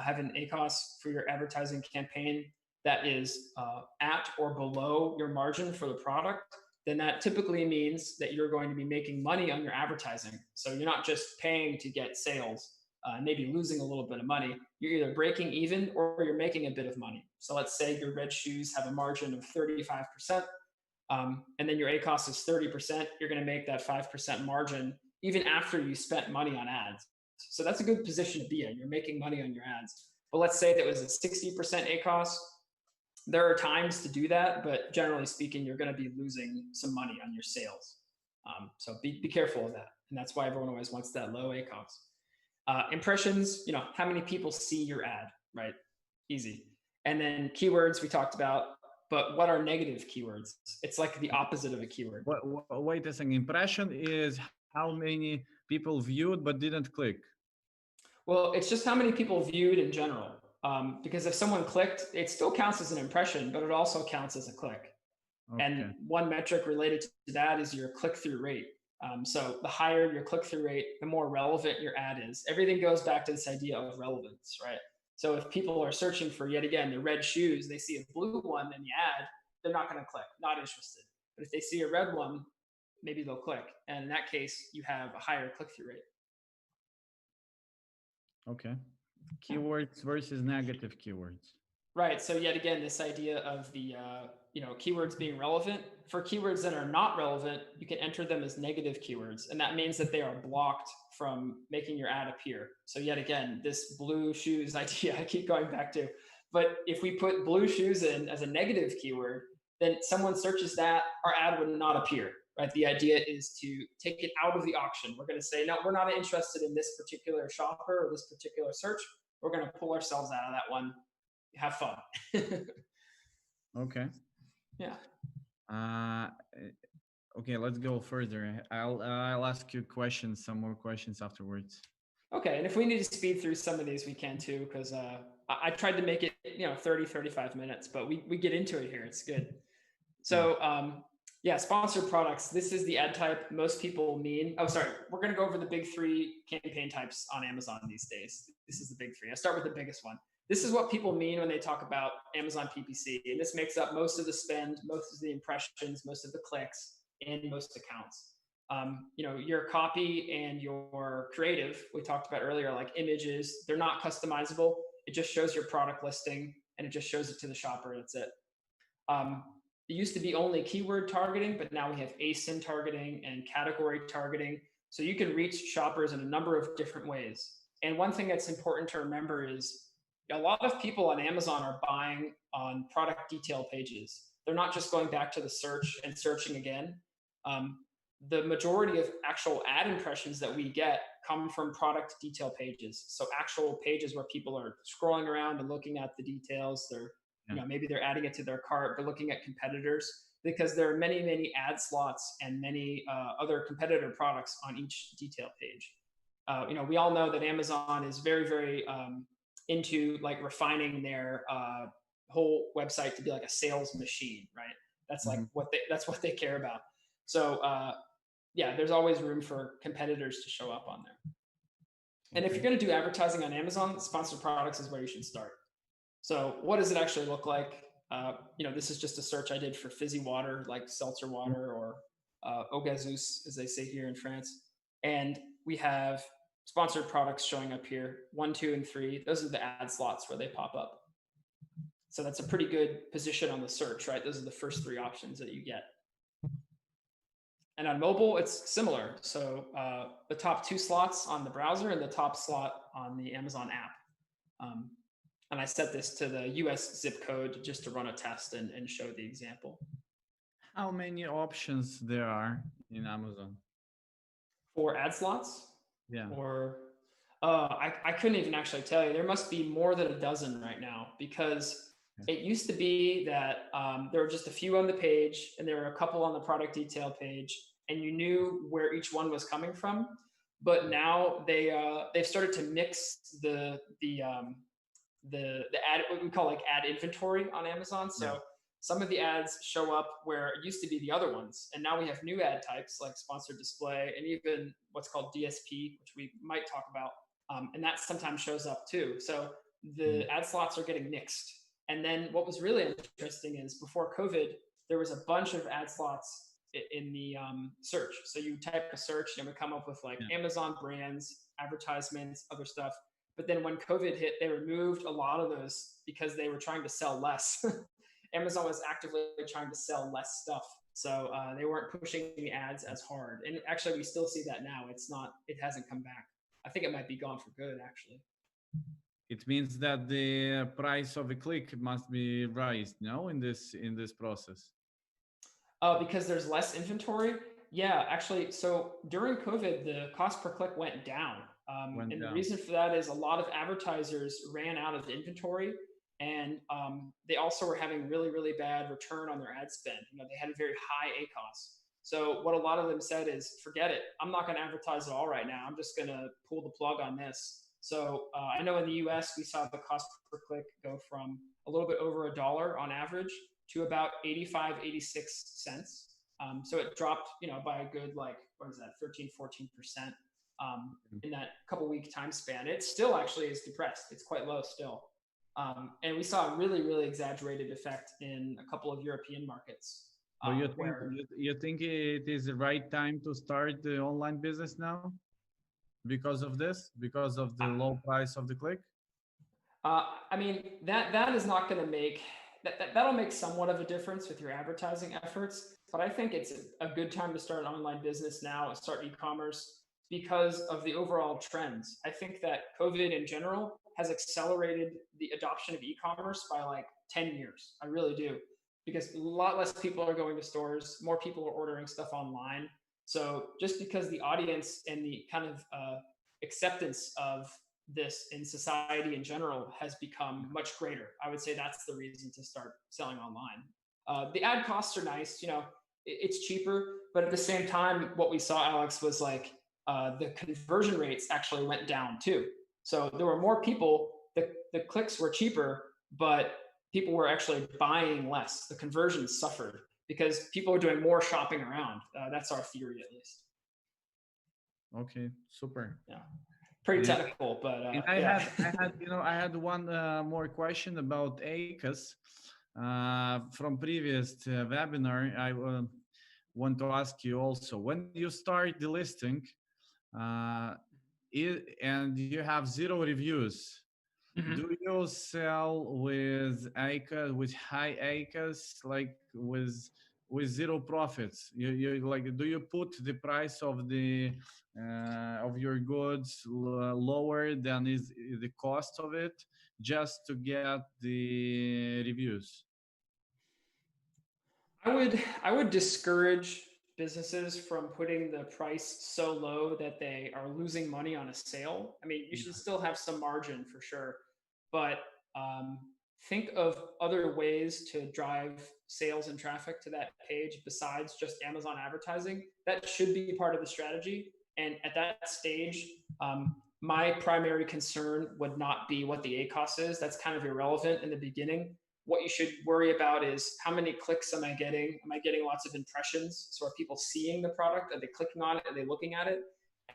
have an ACOS for your advertising campaign that is at or below your margin for the product, then that typically means that you're going to be making money on your advertising. So you're not just paying to get sales, maybe losing a little bit of money. You're either breaking even or you're making a bit of money. So let's say your red shoes have a margin of 35%. And then your ACOS is 30%, you're going to make that 5% margin even after you spent money on ads. So that's a good position to be in. You're making money on your ads. But let's say that was a 60% ACOS. There are times to do that, but generally speaking, you're going to be losing some money on your sales. So be careful of that. And that's why everyone always wants that low ACOS. Impressions, how many people see your ad, right? Easy. And then keywords we talked about. But what are negative keywords? It's like the opposite of a keyword. Wait a second. Impression is how many people viewed but didn't click. Well, it's just how many people viewed in general. Because if someone clicked, it still counts as an impression, but it also counts as a click. Okay. And one metric related to that is your click-through rate. So the higher your click-through rate, the more relevant your ad is. Everything goes back to this idea of relevance, right? So if people are searching for, yet again, the red shoes, they see a blue one in the ad, they're not going to click, not interested. But if they see a red one, maybe they'll click. And in that case, you have a higher click-through rate. Okay. Keywords versus negative keywords. Right. So yet again, this idea of the keywords being relevant. For keywords that are not relevant, you can enter them as negative keywords. And that means that they are blocked from making your ad appear. So yet again, this blue shoes idea I keep going back to. But if we put blue shoes in as a negative keyword, then someone searches that, our ad would not appear. Right? The idea is to take it out of the auction. We're going to say, no, we're not interested in this particular shopper or this particular search. We're going to pull ourselves out of that one. Have fun. Okay. Yeah. Uh, okay, let's go further. I'll ask you questions, some more questions afterwards. Okay, and if we need to speed through some of these, we can too, because I tried to make it 30, 35 minutes, but we get into it here. It's good. So yeah, sponsored products. This is the ad type most people mean. Oh, sorry. We're going to go over the big three campaign types on Amazon these days. This is the big three. I start with the biggest one. This is what people mean when they talk about Amazon PPC. And this makes up most of the spend, most of the impressions, most of the clicks, and most accounts. Your copy and your creative, we talked about earlier, like images, they're not customizable. It just shows your product listing and it just shows it to the shopper. That's it. It used to be only keyword targeting, but now we have ASIN targeting and category targeting. So you can reach shoppers in a number of different ways. And one thing that's important to remember is a lot of people on Amazon are buying on product detail pages. They're not just going back to the search and searching again. The majority of actual ad impressions that we get come from product detail pages. So actual pages where people are scrolling around and looking at the details. Maybe they're adding it to their cart. They're looking at competitors because there are many, many ad slots and many other competitor products on each detail page. We all know that Amazon is very, very into like refining their whole website to be like a sales machine, right? That's like that's what they care about. So there's always room for competitors to show up on there. And if you're going to do advertising on Amazon, sponsored products is where you should start. So what does it actually look like? This is just a search I did for fizzy water, like seltzer water or eau gazeuse, as they say here in France. And we have sponsored products showing up here, 1, 2, and 3. Those are the ad slots where they pop up. So that's a pretty good position on the search, right? Those are the first 3 options that you get. And on mobile, it's similar. So the top 2 slots on the browser and the top slot on the Amazon app. And I set this to the US zip code just to run a test and show the example. How many options there are in Amazon? For ad slots? Yeah. Or I couldn't even actually tell you. There must be more than a dozen right now because it used to be that there were just a few on the page and there were a couple on the product detail page and you knew where each one was coming from. But now they've started to mix the ad, what we call like ad inventory on Amazon. So some of the ads show up where it used to be the other ones. And now we have new ad types like sponsored display and even what's called DSP, which we might talk about. And that sometimes shows up too. So the ad slots are getting mixed. And then what was really interesting is before COVID, there was a bunch of ad slots in the search. So you type a search and it would come up with like Amazon brands, advertisements, other stuff. But then when COVID hit, they removed a lot of those because they were trying to sell less. Amazon was actively trying to sell less stuff. So they weren't pushing the ads as hard. And actually, we still see that now. It hasn't come back. I think it might be gone for good, actually. It means that the price of a click must be raised, no, in this process? Because there's less inventory. Yeah, actually, so during COVID, the cost per click went down. The reason for that is a lot of advertisers ran out of inventory and they also were having really, really bad return on their ad spend. They had a very high ACoS. So what a lot of them said is, forget it. I'm not going to advertise at all right now. I'm just going to pull the plug on this. So I know in the US, we saw the cost per click go from a little bit over $1 on average to about 85, 86 cents. So it dropped, by a good, 13, 14%. In that couple week time span. It still actually is depressed. It's quite low still. And we saw a really, really exaggerated effect in a couple of European markets. So you think it is the right time to start the online business now because of this, because of the low price of the click? I mean, that is not going to make, that'll make somewhat of a difference with your advertising efforts. But I think it's a good time to start an online business now and start e-commerce because of the overall trends. I think that COVID in general has accelerated the adoption of e-commerce by like 10 years. I really do. Because a lot less people are going to stores, more people are ordering stuff online. So just because the audience and the kind of acceptance of this in society in general has become much greater, I would say that's the reason to start selling online. The ad costs are nice, it's cheaper, but at the same time, what we saw, Alex, was like the conversion rates actually went down too. So there were more people, the clicks were cheaper, but people were actually buying less. The conversions suffered because people are doing more shopping around. That's our theory, at least. Okay, super. Yeah, pretty technical, but and yeah. I had one more question about ACAS from previous webinar. I want to ask you also, when you start the listing uh, and you have 0 reviews, do you sell with ACAS, with high ACAS, like with 0 profits? You like, do you put the price of your goods lower than is the cost of it, just to get the reviews? I would discourage businesses from putting the price so low that they are losing money on a sale. I mean, you should still have some margin for sure, but um, think of other ways to drive sales and traffic to that page besides just Amazon advertising. That should be part of the strategy. And at that stage, my primary concern would not be what the ACOS is. That's kind of irrelevant in the beginning. What you should worry about is how many clicks am I getting? Am I getting lots of impressions? So are people seeing the product? Are they clicking on it? Are they looking at it?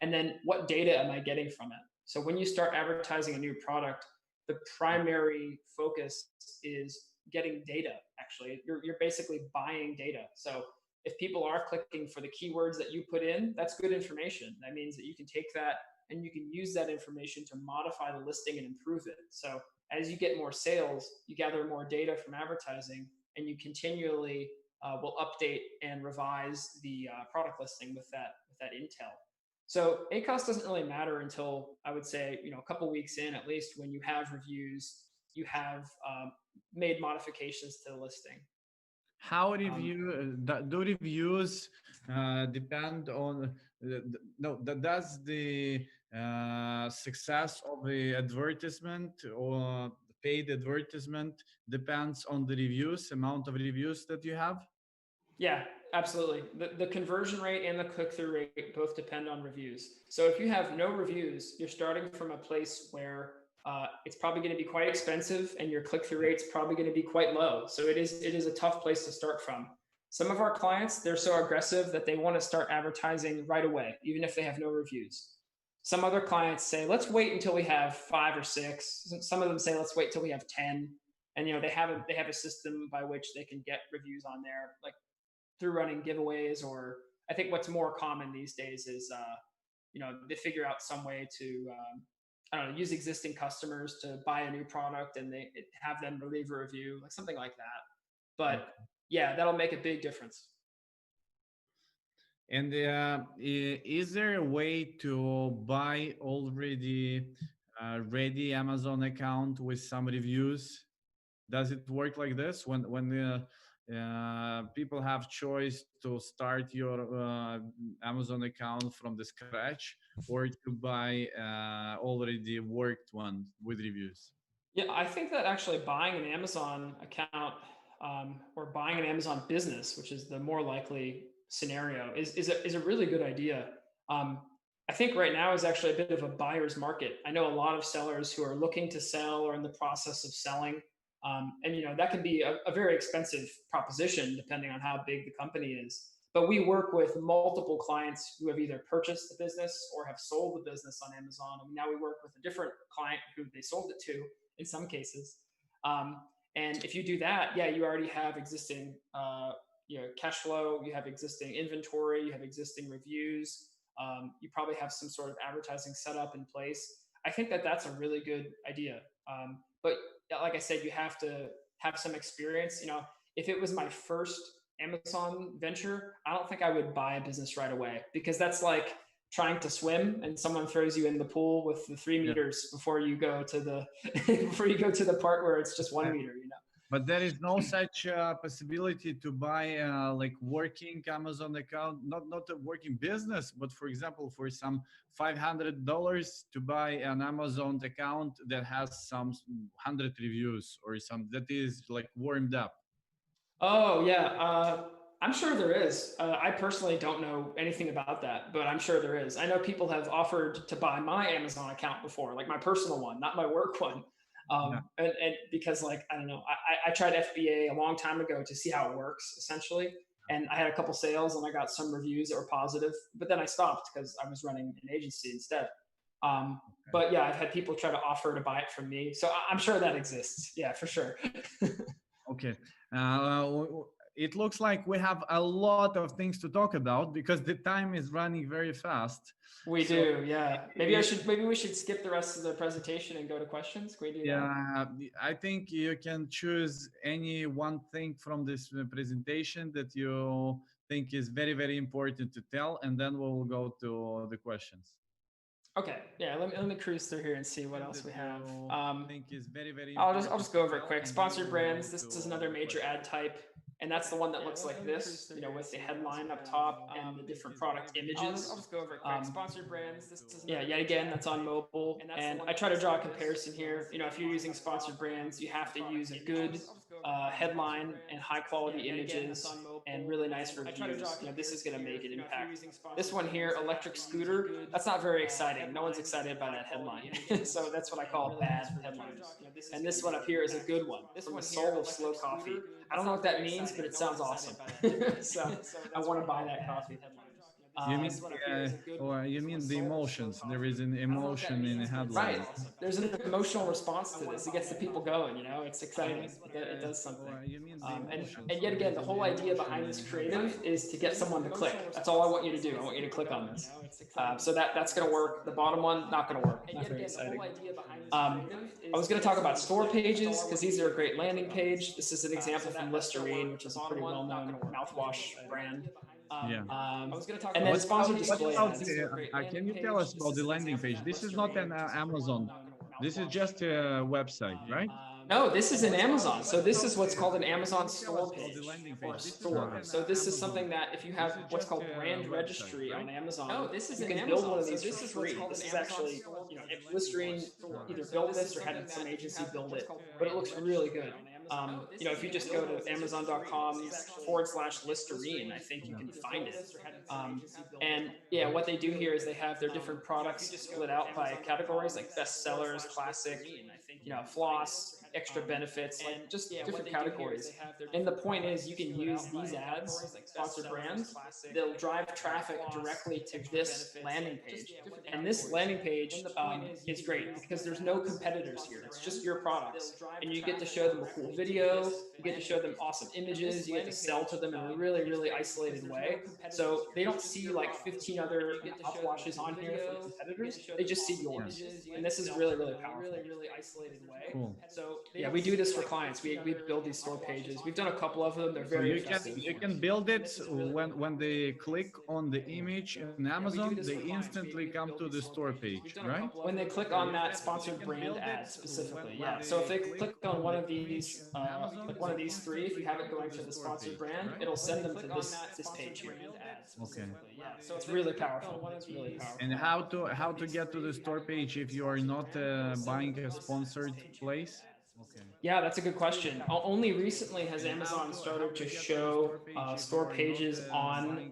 And then what data am I getting from it? So when you start advertising a new product, the primary focus is getting data. Actually, you're basically buying data. So if people are clicking for the keywords that you put in, that's good information. That means that you can take that and you can use that information to modify the listing and improve it. So as you get more sales, you gather more data from advertising, and you continually will update and revise the product listing with that intel. So ACOS doesn't really matter until, I would say, a couple weeks in, at least, when you have reviews, you have made modifications to the listing. How do reviews depend on does the success of the advertisement or paid advertisement depends on the reviews, amount of reviews that you have? Yeah, absolutely. The conversion rate and the click-through rate both depend on reviews. So if you have no reviews, you're starting from a place where it's probably going to be quite expensive, and your click-through rate's probably going to be quite low. So it is a tough place to start from. Some of our clients, they're so aggressive that they want to start advertising right away, even if they have no reviews. Some other clients say, let's wait until we have 5 or 6. Some of them say, let's wait till we have 10. And they have a system by which they can get reviews on there, like through running giveaways, or I think what's more common these days is, they figure out some way to, I don't know, use existing customers to buy a new product and they have them leave a review, like something like that. But yeah, that'll make a big difference. And is there a way to buy already ready Amazon account with some reviews? Does it work like this when people have choice to start your Amazon account from the scratch, or to buy already worked one with reviews? Yeah, I think that actually buying an Amazon account or buying an Amazon business, which is the more likely scenario, is a really good idea. I think right now is actually a bit of a buyer's market. I know a lot of sellers who are looking to sell or in the process of selling. And that can be a very expensive proposition depending on how big the company is. But we work with multiple clients who have either purchased the business or have sold the business on Amazon. And now we work with a different client who they sold it to in some cases. And if you do that, yeah, you already have existing cash flow, you have existing inventory, you have existing reviews. You probably have some sort of advertising set up in place. I think that that's a really good idea. But like I said, you have to have some experience. If it was my first Amazon venture, I don't think I would buy a business right away, because that's like trying to swim and someone throws you in the pool with the 3 meters before you go to the before you go to the part where it's just 1 meter. But there is no such possibility to buy like working Amazon account, not a working business, but for example, for some $500 to buy an Amazon account that has some 100 reviews or some that is like warmed up. Oh yeah, I'm sure there is. I personally don't know anything about that, but I'm sure there is. I know people have offered to buy my Amazon account before, like my personal one, not my work one. Yeah. And because like I don't know, I tried FBA a long time ago to see how it works essentially, and I had a couple sales and I got some reviews that were positive, but then I stopped because I was running an agency instead. Okay. But yeah, I've had people try to offer to buy it from me, so I'm sure that exists. Yeah, for sure. Okay. It looks like we have a lot of things to talk about because the time is running very fast. We So, do, yeah. i- Maybe we should skip the rest of the presentation and go to questions. Can we do that? yeah, I think you can choose any one thing from this presentation that you think is very, very important to tell, and then we'll go to the questions. Okay, yeah. Let me cruise through here and see what else That we have. you think is very, very I'll important just to go over it tell, quick. and then Sponsored we'll go brands. This is to another the major question. ad type, and that's the one that looks like this. You know, with the headline up top and the different product images. I'll just go over it quick. Sponsored brands. This is yeah. Yet again, that's on mobile, and I try to draw a comparison here. You know, if you're using sponsored brands, you have to use a good headline and high quality images and really nice reviews. You know, this is going to make an impact. This one here, electric scooter, that's not very exciting. No one's excited by that headline. So that's what I call bad headlines. And this one up here is a good one, from the soul of slow coffee. I don't know what that means, but it sounds awesome. So I want to buy that coffee. You mean This one up here uh, is a good one, or you from the mean the soul of slow emotions? There coffee. is an I don't know what that emotion in a means, but it sounds headline. right. Awesome. There's an emotional response to this. It gets the people going. You know, it's exciting. It does something. Or you mean the emotions? And yet There again, is the an whole idea emotion behind in this a headline. creative is to get someone to click. That's all I want you to do. I want you to click on this. So that's going to work. The bottom one, not going to work. Not very exciting. I was going to talk about store pages because these are a great landing page. This is an example from Listerine, which is a pretty well-known mouthwash brand. Yeah. And then sponsored What display about ads. can you tell us about the landing page? This is not an Amazon. This is just a website, right? No, this is an Amazon. So this is what's called an Amazon Tell us store about the page landing or page. a This is not store. an So this is Amazon. something that if you This have is what's just called a brand website, registry right? on Amazon, you can build one of these for free. This is actually, you know, if Listerine either built this or had some agency build it, but it looks really good. You know, if you just go to Amazon.com/Listerine, I think you can find it. And yeah, what they do here is they have their different products split out by categories like best sellers, classic, you know, floss, extra benefits, like just different categories. And the point is, you can use these ads, sponsored brands, they'll drive traffic directly to this landing page. And this landing page is great because there's no competitors here. It's just your products. And you get to show them a cool video, you get to show them awesome images, you get to sell to them in a really, really isolated way. So they don't see like 15 other mouthwashes on here from competitors. They just see Yeah. yours. And this is really, really powerful. Cool. Yeah, we do this for clients. We build these store pages. We've done a couple of them. They're So very effective. you can build it when they click on the image in Amazon, they instantly come to the store page, right? When they click on that sponsored brand ad specifically, yeah. So if they click on one of these, like one of these three, if you have it going to the sponsored brand, it'll send them to this page here. Okay. So it's really powerful. It's really And powerful. how to get to the store page if you are not buying a sponsored place? Okay. Yeah, that's a good question. Only recently has Amazon started to show store pages on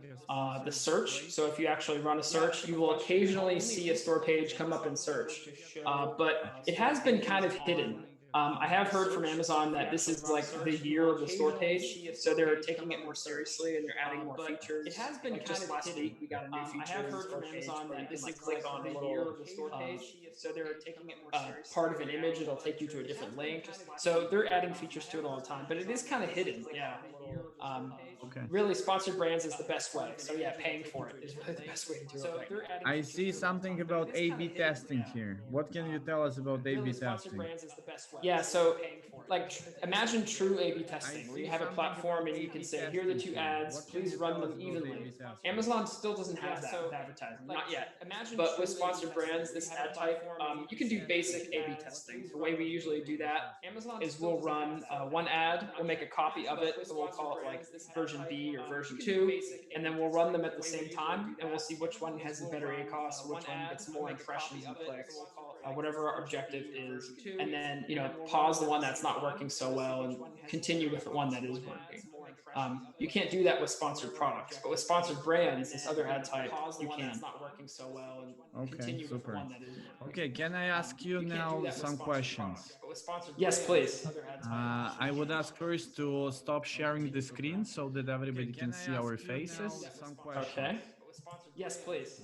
the search. So if you actually run a search, you will occasionally see a store page come up in search. But it has been kind of hidden. I have heard from Amazon that this is like the year of the store page. So they're taking it more seriously and they're adding more features. It has been like just last week, we got a new feature. I have heard from Amazon that this is click on a little so they're taking it more seriously. Part of an image, it'll take you to a different link. So they're adding features to it all the time, but it is kind of hidden. Yeah. Okay. Really, sponsored brands is the best way. So yeah, paying for it is really the best way to do it. Right now. I see something about A/B testing here. What can you tell us about A/B testing? Yeah, so like imagine true A/B testing where you have a platform and you can say, here are the two ads, please run them evenly. Amazon still doesn't have that with advertising, not yet. But with sponsored brands, this ad type, you can do basic A/B testing. The way we usually do that is we'll run one ad, we'll make a copy of it, and we'll call it like version B or version 2, and then we'll run them at the same time, and we'll see which one has a better ACoS, which one gets more impressions and clicks, whatever our objective is, and then pause the one that's not working so well and continue with the one that is working. You can't do that with sponsored products, but with sponsored brands, this other ad type, you can. Okay, super. Okay, can I ask you now some questions? Yes, please. I would ask first to stop sharing the screen so that everybody can see our faces. Okay. Yes, please.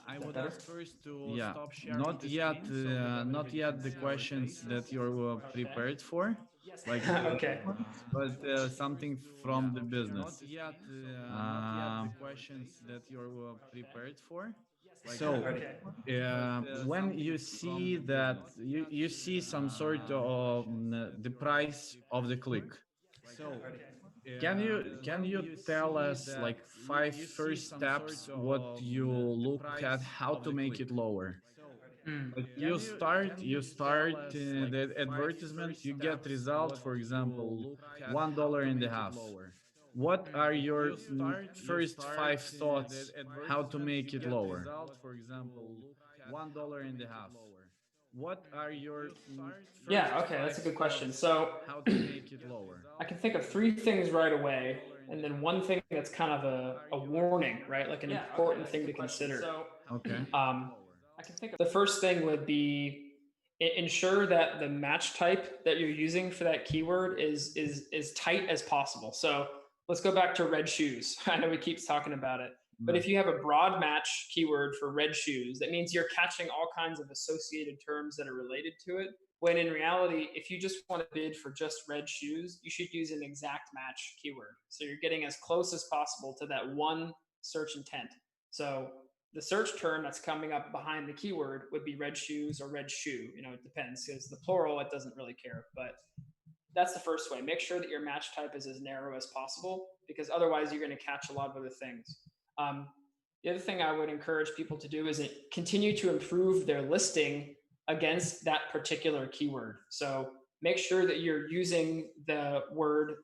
I would ask first to stop sharing. Not yet the questions that you're prepared for, like okay. but something from the business. Not yet the questions that you're prepared for. So when you see that you see some sort of the price of the click. So can you tell us like 5 first steps what you look at how to make it lower? Like you start the advertisement, you get result, for example, $1.50. What are your first 5 thoughts how to make it lower? For example, $1.50. What are your Yeah, okay, that's a good question. So how to make it lower? I can think of 3 things right away, and then one thing that's kind of a warning, right? Like an important thing to consider. Okay. I can think of the first thing would be ensure that the match type that you're using for that keyword is tight as possible. So let's go back to red shoes. I know we keep talking about it, but if you have a broad match keyword for red shoes, that means you're catching all kinds of associated terms that are related to it. When in reality, if you just want to bid for just red shoes, you should use an exact match keyword. So you're getting as close as possible to that one search intent. So the search term that's coming up behind the keyword would be red shoes or red shoe. It depends, because the plural, it doesn't really care. But that's the first way. Make sure that your match type is as narrow as possible, because otherwise you're going to catch a lot of other things. The other thing I would encourage people to do is continue to improve their listing against that particular keyword. So make sure that you're using the word,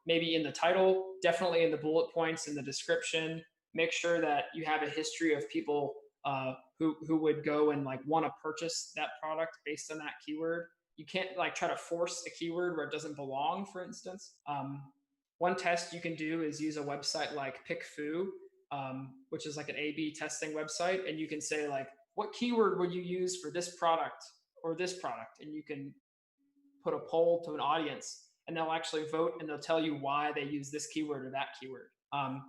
maybe in the title, definitely in the bullet points, in the description. Make sure that you have a history of people who would go and like want to purchase that product based on that keyword. You can't like try to force a keyword where it doesn't belong, for instance. One test you can do is use a website like PickFu, which is like an A/B testing website, and you can say like, what keyword would you use for this product or this product? And you can put a poll to an audience, and they'll actually vote, and they'll tell you why they use this keyword or that keyword.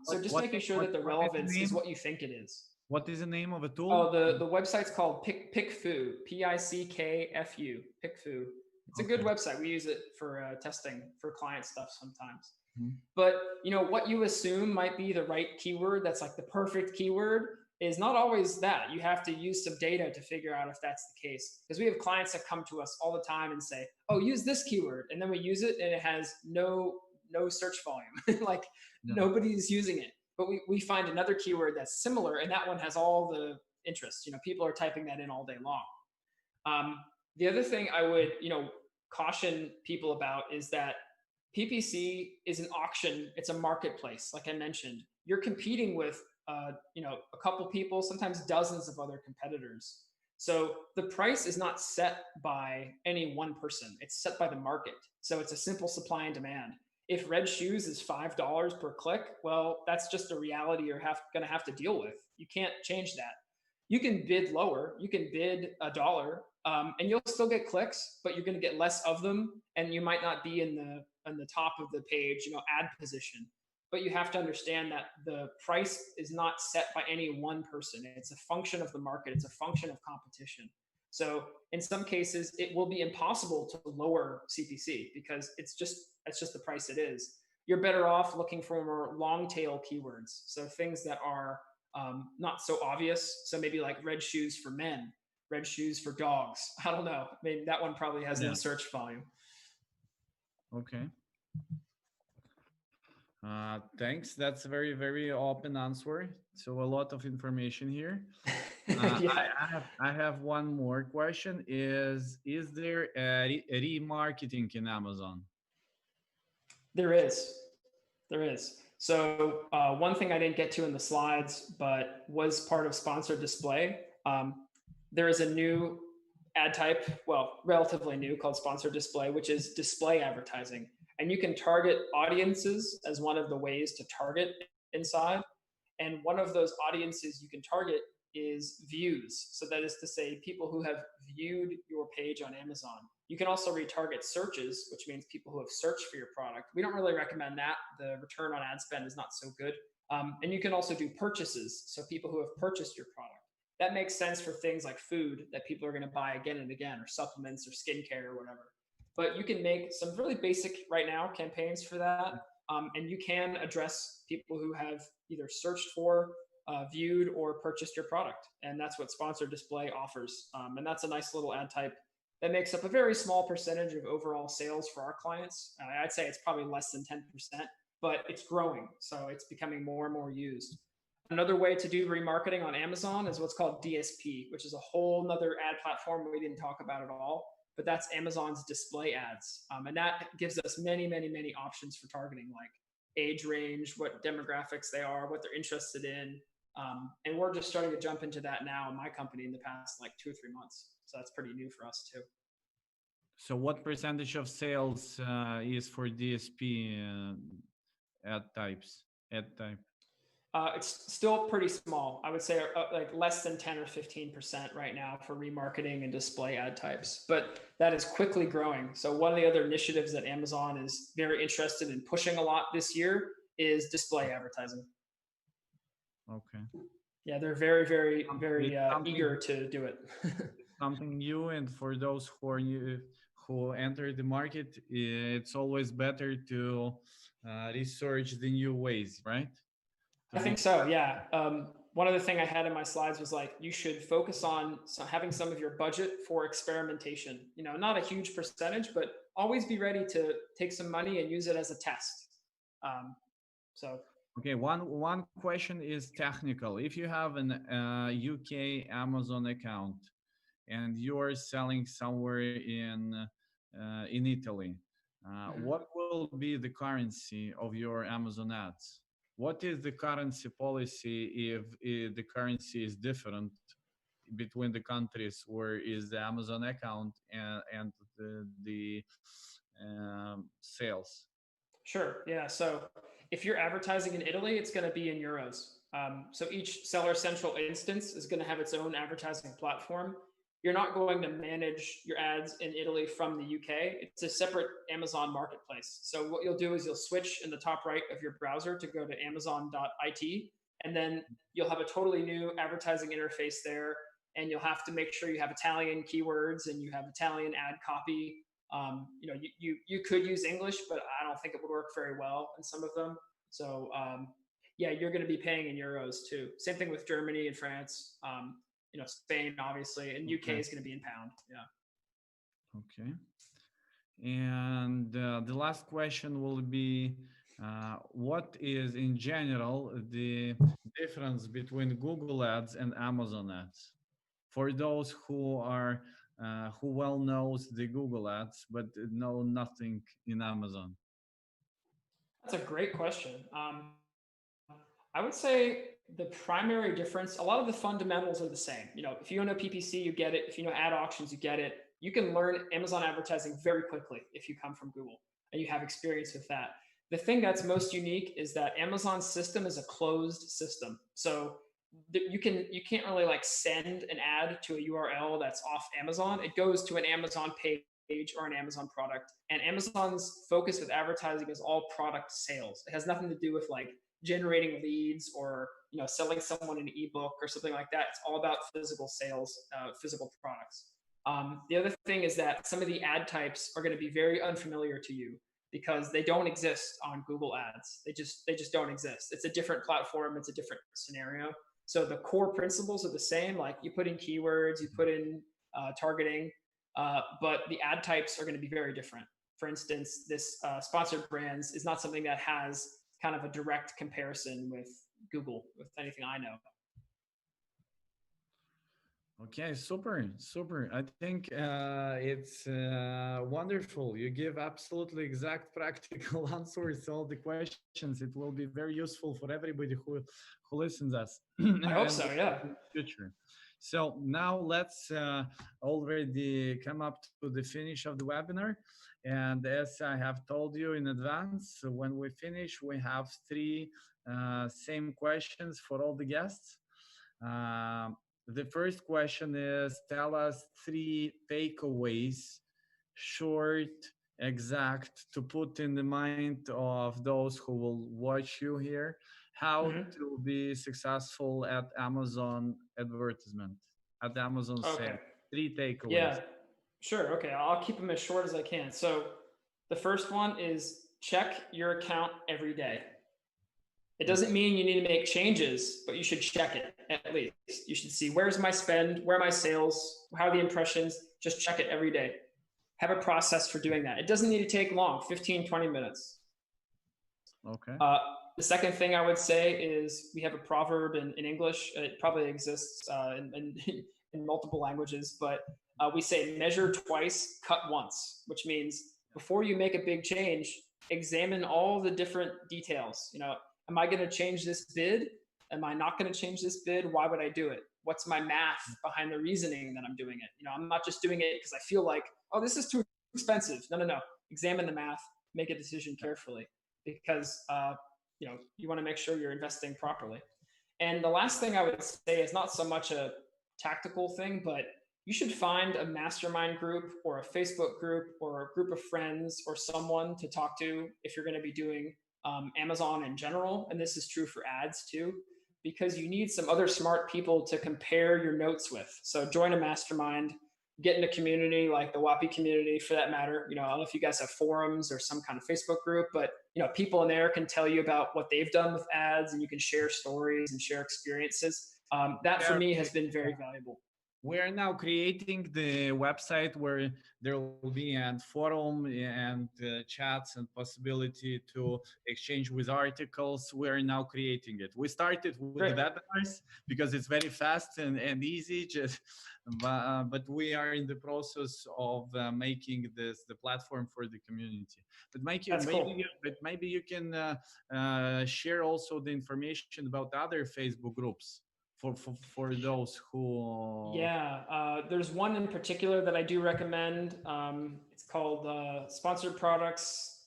So just making sure that the relevance is what you think it is. What is the name of a tool? Oh, the website's called PickFu, PickFu, PickFu. It's a good website. We use it for testing for client stuff sometimes. But what you assume might be the right keyword, that's like the perfect keyword, is not always that. You have to use some data to figure out if that's the case. Because we have clients that come to us all the time and say, oh, use this keyword. And then we use it and it has no search volume. Like nobody's using it. But we find another keyword that's similar, and that one has all the interest. People are typing that in all day long. The other thing I would, caution people about is that PPC is an auction. It's a marketplace. Like I mentioned, you're competing with, a couple people, sometimes dozens of other competitors. So the price is not set by any one person. It's set by the market. So it's a simple supply and demand. If red shoes is $5 per click, well, that's just a reality you're going to have to deal with. You can't change that. You can bid lower. You can bid $1, and you'll still get clicks, but you're going to get less of them, and you might not be in the top of the page, ad position. But you have to understand that the price is not set by any one person. It's a function of the market. It's a function of competition. So in some cases, it will be impossible to lower CPC because it's just the price it is. You're better off looking for more long tail keywords. So things that are not so obvious. So maybe like red shoes for men, red shoes for dogs. I don't know. Maybe that one probably has no search volume. Okay. Thanks. That's a very, very open answer. So a lot of information here. I have one more question. Is there a remarketing in Amazon? There is. There is. So one thing I didn't get to in the slides, but was part of sponsored display. There is a new ad type, well, relatively new, called sponsored display, which is display advertising. And you can target audiences as one of the ways to target inside. And one of those audiences you can target is views. So that is to say, people who have viewed your page on Amazon. You can also retarget searches, which means people who have searched for your product. We don't really recommend that. The return on ad spend is not so good. And you can also do purchases. So people who have purchased your product. That makes sense for things like food that people are going to buy again and again, or supplements or skincare or whatever. But you can make some really basic right now campaigns for that. And you can address people who have either searched for, viewed, or purchased your product. And that's what sponsored display offers. And that's a nice little ad type that makes up a very small percentage of overall sales for our clients. I'd say it's probably less than 10%, but it's growing. So it's becoming more and more used. Another way to do remarketing on Amazon is what's called DSP, which is a whole nother ad platform we didn't talk about at all. But that's Amazon's display ads. And that gives us many, many, many options for targeting, like age range, what demographics they are, what they're interested in. And we're just starting to jump into that now in my company in the past like 2 or 3 months. So that's pretty new for us too. So what percentage of sales is for DSP ad type? It's still pretty small. I would say like less than 10 or 15% right now for remarketing and display ad types, but that is quickly growing. So one of the other initiatives that Amazon is very interested in pushing a lot this year is display advertising. Okay. Yeah, they're very, very, very eager to do it. Something new, and for those who are new, who enter the market, it's always better to research the new ways, right? I think so, yeah. One other thing I had in my slides was like, you should focus on having some of your budget for experimentation. You know, not a huge percentage, but always be ready to take some money and use it as a test. Okay, one question is technical. If you have an UK Amazon account and you are selling somewhere in Italy, what will be the currency of your Amazon ads? What is the currency policy if the currency is different between the countries where is the Amazon account and the sales? Sure. Yeah. So if you're advertising in Italy, it's going to be in euros. So each Seller Central instance is going to have its own advertising platform. You're not going to manage your ads in Italy from the UK. It's a separate Amazon marketplace. So what you'll do is you'll switch in the top right of your browser to go to amazon.it, and then you'll have a totally new advertising interface there. And you'll have to make sure you have Italian keywords and you have Italian ad copy. You know, you could use English, but I don't think it would work very well in some of them. So yeah, you're going to be paying in euros too. Same thing with Germany and France. You know, Spain, obviously, and UK is going to be in pound. Yeah. Okay. And the last question will be, what is in general the difference between Google Ads and Amazon Ads? For those who are who well knows the Google Ads but know nothing in Amazon. That's a great question. I would say the primary difference, a lot of the fundamentals are the same. You know, if you know PPC, you get it. If you know ad auctions, you get it. You can learn Amazon advertising very quickly if you come from Google and you have experience with that. The thing that's most unique is that Amazon's system is a closed system. So you can't really like send an ad to a URL that's off Amazon. It goes to an Amazon page or an Amazon product. And Amazon's focus with advertising is all product sales. It has nothing to do with like generating leads or, you know, selling someone an ebook or something like that. It's all about physical sales, physical products. The other thing is that some of the ad types are going to be very unfamiliar to you because they don't exist on Google Ads. They just don't exist. It's a different platform. It's a different scenario. So the core principles are the same. Like you put in keywords, you put in targeting, but the ad types are going to be very different. For instance, this sponsored brands is not something that has kind of a direct comparison with Google, with anything I know. Okay, super, super. I think it's wonderful. You give absolutely exact practical answers to all the questions. It will be very useful for everybody who listens us I hope and so. will Yeah. in the future. So now let's already come up to the finish of the webinar. And as I have told you in advance, when we finish, we have three same questions for all the guests. Um, the first question is, tell us three takeaways, short, exact, to put in the mind of those who will watch you here, how Hmm. to be successful at Amazon advertisement, at Amazon Okay. sales. Three takeaways. Yeah. Sure. Okay. I'll keep them as short as I can. So the first one is check your account every day. It doesn't mean you need to make changes, but you should check it at least. You should see where's my spend, where are my sales, how are the impressions. Just check it every day. Have a process for doing that. It doesn't need to take long, 15, 20 minutes. Okay. Uh, the second thing I would say is we have a proverb in English. It probably exists in multiple languages, but we say measure twice, cut once, which means before you make a big change, examine all the different details. Am I going to change this bid? Am I not going to change this bid? Why would I do it? What's my math behind the reasoning that I'm doing it? I'm not just doing it because I feel like, oh, this is too expensive. No, no, no. Examine the math, make a decision carefully, because you want to make sure you're investing properly. And the last thing I would say is not so much a tactical thing, but you should find a mastermind group or a Facebook group or a group of friends or someone to talk to if you're going to be doing Amazon in general. And this is true for ads too, because you need some other smart people to compare your notes with. So join a mastermind, get in a community like the WAPI community for that matter. I don't know if you guys have forums or some kind of Facebook group, but people in there can tell you about what they've done with ads, and you can share stories and share experiences. That for me has been very valuable. We are now creating the website where there will be a forum and chats and possibility to exchange with articles. We are now creating it. We started with the Great. webinars because it's very fast and easy. But we are in the process of making this the platform for the community. But maybe you can share also the information about other Facebook groups for those who. Yeah, there's one in particular that I do recommend. It's called Sponsored Products,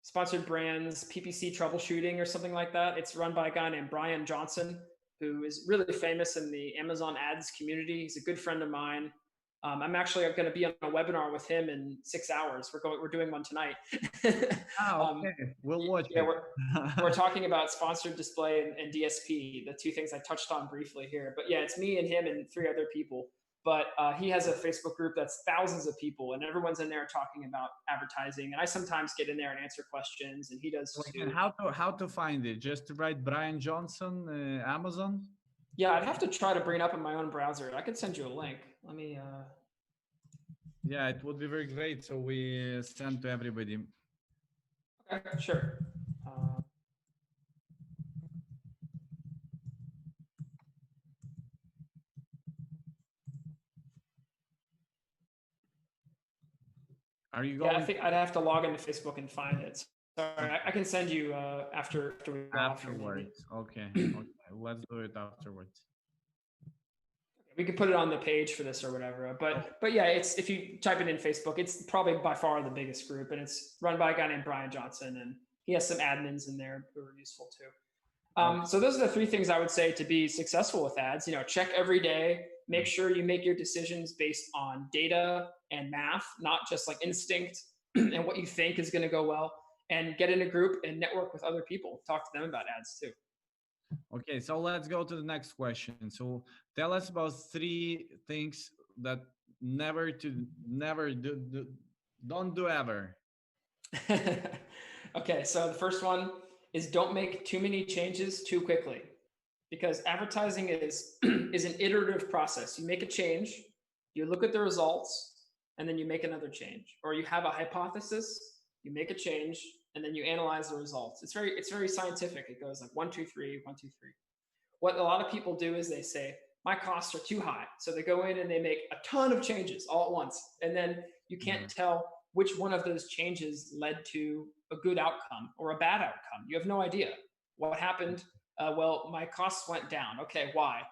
Sponsored Brands, PPC Troubleshooting, or something like that. It's run by a guy named Brian Johnson, who is really famous in the Amazon ads community. He's a good friend of mine. I'm actually going to be on a webinar with him in 6 hours. We're doing one tonight. Okay. We'll watch yeah, it. we're talking about sponsored display and DSP, the two things I touched on briefly here. But yeah, it's me and him and 3 other people. But he has a Facebook group that's thousands of people, and everyone's in there talking about advertising. And I sometimes get in there and answer questions, and he does too. How to find it? Just to write Brian Johnson, Amazon? Yeah, I'd have to try to bring it up in my own browser. I could send you a link. Let me. Yeah, it would be very great. So we send to everybody. Okay, sure. Are you going? Yeah, I think I'd have to log into Facebook and find it. Sorry, I can send you after we go afterwards. Okay. Okay, let's do it afterwards. We can put it on the page for this or whatever. But yeah, it's if you type it in Facebook, it's probably by far the biggest group, and it's run by a guy named Brian Johnson, and he has some admins in there who are useful too. So those are the 3 things I would say to be successful with ads. Check every day. Make sure you make your decisions based on data and math, not just like instinct and what you think is going to go well. And get in a group and network with other people. Talk to them about ads too. Okay, so let's go to the next question. So tell us about 3 things that don't do ever. Okay, so the first one is don't make too many changes too quickly, because advertising is an iterative process. You make a change, you look at the results, and then you make another change. Or you have a hypothesis, you make a change, and then you analyze the results. It's very scientific. It goes like 1, 2, 3, 1, 2, 3. What a lot of people do is they say, my costs are too high. So they go in and they make a ton of changes all at once. And then you can't tell which one of those changes led to a good outcome or a bad outcome. You have no idea. What happened? Well, my costs went down. Okay, why?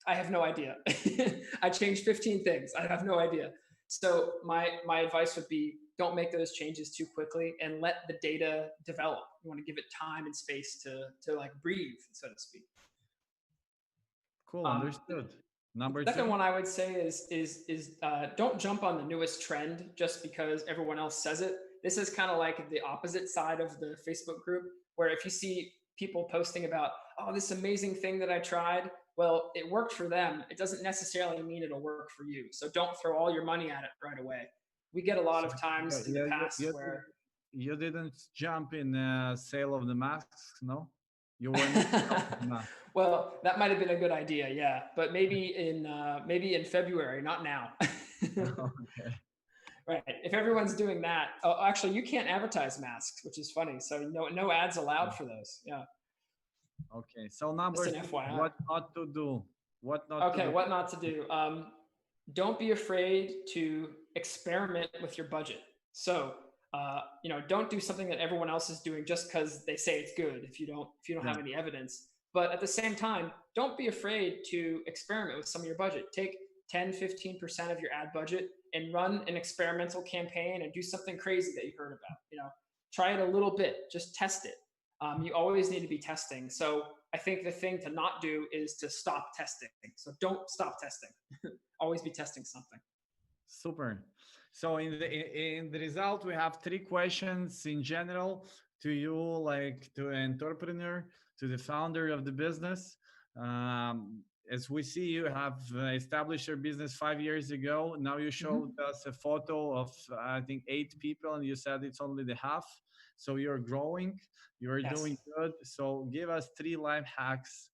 I have no idea. I changed 15 things. I have no idea. So my advice would be, don't make those changes too quickly and let the data develop. You want to give it time and space to like breathe, so to speak. Cool, understood. Number Second two? one I would say is don't jump on the newest trend just because everyone else says it. This is kind of like the opposite side of the Facebook group, where if you see people posting about, oh, this amazing thing that I tried, well, it worked for them. It doesn't necessarily mean it'll work for you. So don't throw all your money at it right away. We get a lot of times in the past where you didn't jump in sale of the masks, no? You weren't. Well, that might have been a good idea, yeah. But maybe in February, not now. Okay. Right. If everyone's doing that, oh, actually, you can't advertise masks, which is funny. So no ads allowed for those. Yeah. Okay. So number two, what not to do? What not to do? What not to do? Don't be afraid to experiment with your budget. So don't do something that everyone else is doing just because they say it's good if you don't have any evidence. But at the same time, don't be afraid to experiment with some of your budget. Take 10-15% of your ad budget and run an experimental campaign and do something crazy that you heard about. Try it a little bit, just test it. You always need to be testing. So I think the thing to not do is to stop testing. So don't stop testing. Always be testing something. Super. So in the result, we have 3 questions in general to you, like to an entrepreneur, to the founder of the business. As we see, you have established your business 5 years ago. Now you showed us a photo of, I think, 8 people, and you said it's only the half. So you're growing, you're doing good. So give us 3 life hacks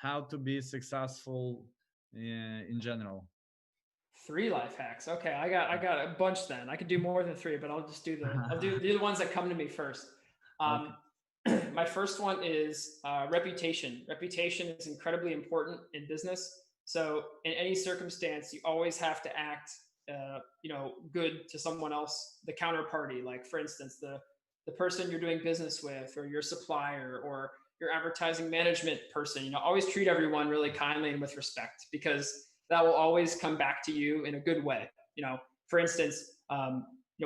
how to be successful in general. 3 life hacks. Okay, I got a bunch then. I could do more than 3, but I'll just do the ones that come to me first. My first one is reputation. Reputation is incredibly important in business. So in any circumstance, you always have to act, good to someone else, the counterparty. Like for instance, the person you're doing business with, or your supplier, or your advertising management person. Always treat everyone really kindly and with respect, because that will always come back to you in a good way. For instance,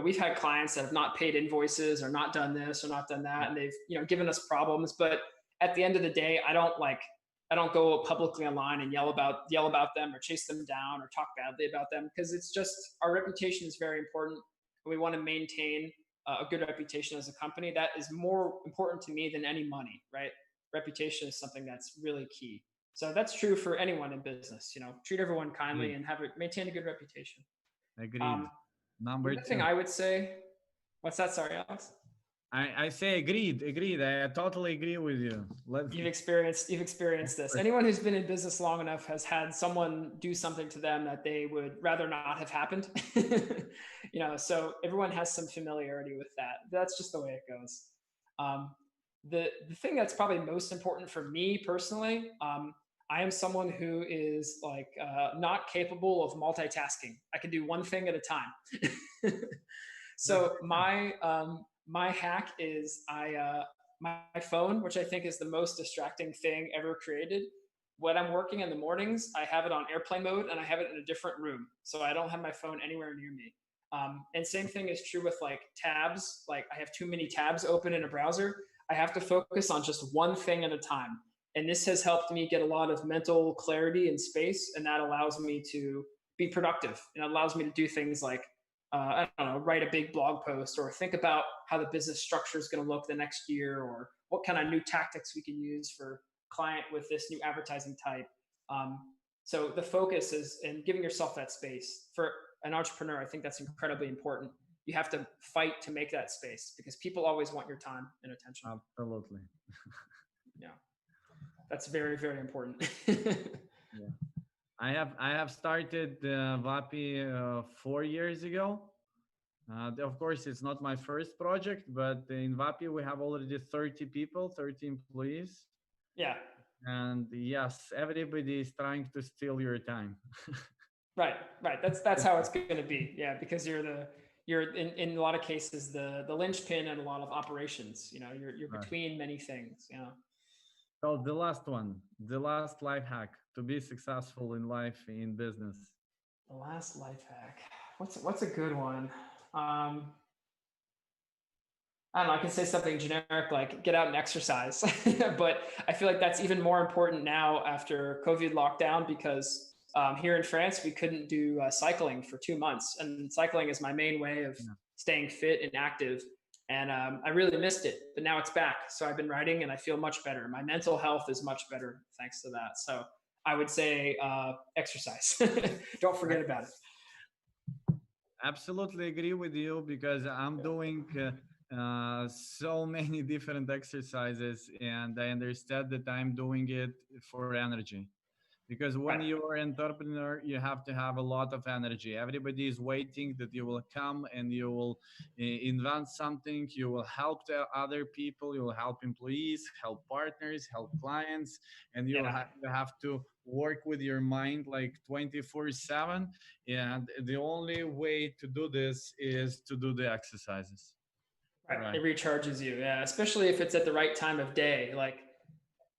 we've had clients that have not paid invoices or not done this or not done that, and they've given us problems. But at the end of the day, I don't go publicly online and yell about them or chase them down or talk badly about them, because it's just, our reputation is very important. We want to maintain a good reputation as a company. That is more important to me than any money, right? Reputation is something that's really key. So that's true for anyone in business. Treat everyone kindly and maintain a good reputation. Agreed. Number 2. Thing I would say, what's that? Sorry, Alex. I say agreed. I totally agree with you. You've experienced this. Anyone who's been in business long enough has had someone do something to them that they would rather not have happened. So everyone has some familiarity with that. That's just the way it goes. The thing that's probably most important for me personally, I am someone who is not capable of multitasking. I can do one thing at a time. So my hack is my phone, which I think is the most distracting thing ever created. When I'm working in the mornings, I have it on airplane mode and I have it in a different room. So I don't have my phone anywhere near me. And same thing is true with tabs. I have too many tabs open in a browser. I have to focus on just one thing at a time. And this has helped me get a lot of mental clarity and space. And that allows me to be productive. And it allows me to do things like, write a big blog post, or think about how the business structure is going to look the next year, or what kind of new tactics we can use for client with this new advertising type. So the focus is in giving yourself that space. For an entrepreneur, I think that's incredibly important. You have to fight to make that space, because people always want your time and attention. Absolutely. Yeah. That's very, very important. Yeah. I have started WAPI 4 years ago. Of course, it's not my first project, but in WAPI we have already 30 people, 30 employees. Yeah. And yes, everybody is trying to steal your time. Right, right. That's how it's going to be. Yeah, because you're in a lot of cases the linchpin in a lot of operations. You know, you're Right. between many things. You know. So the last one, the last life hack to be successful in life, in business. The last life hack. What's a good one? Um, I don't know. I can say something generic like get out and exercise, but I feel like that's even more important now after COVID lockdown because here in France we couldn't do cycling for 2 months, and cycling is my main way of Yeah. staying fit and active. And I really missed it, but now it's back. So I've been riding, and I feel much better. My mental health is much better thanks to that. So I would say exercise. Don't I forget about it. absolutely agree with you because I'm doing so many different exercises, and I understand that I'm doing it for energy. Because when Right. you're an entrepreneur, you have to have a lot of energy. Everybody is waiting that you will come and you will invent something. You will help the other people. You will help employees, help partners, help clients, and Yeah. you have to work with your mind like 24/7. And the only way to do this is to do the exercises. Right. Right. It recharges you. Yeah. Especially if it's at the right time of day. Like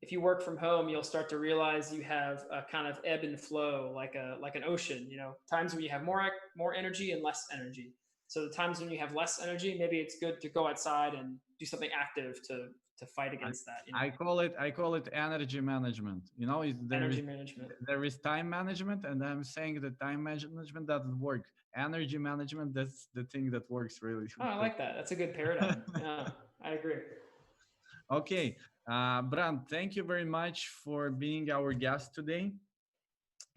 if you work from home, you'll start to realize you have a kind of ebb and flow, like an ocean. You know, times when you have more energy and less energy. So the times when you have less energy, maybe it's good to go outside and do something active to fight I, against that. You know, I call it energy management. energy management. There is time management, and I'm saying that time management doesn't work. Energy management, that's the thing that works really. Oh, I really. like that. That's a good paradigm. Yeah, I agree. Okay, Brand, thank you very much for being our guest today.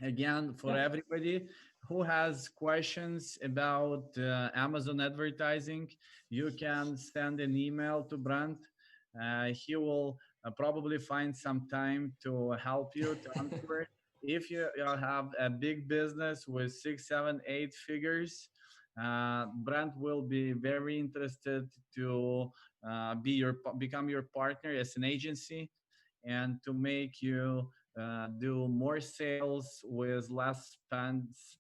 Again, for Yeah. everybody who has questions about Amazon advertising, you can send an email to Brand. He will probably find some time to help you to answer. If you have a big business with 6, 7, 8 figures, Brand will be very interested to become your partner as an agency and to make you do more sales with less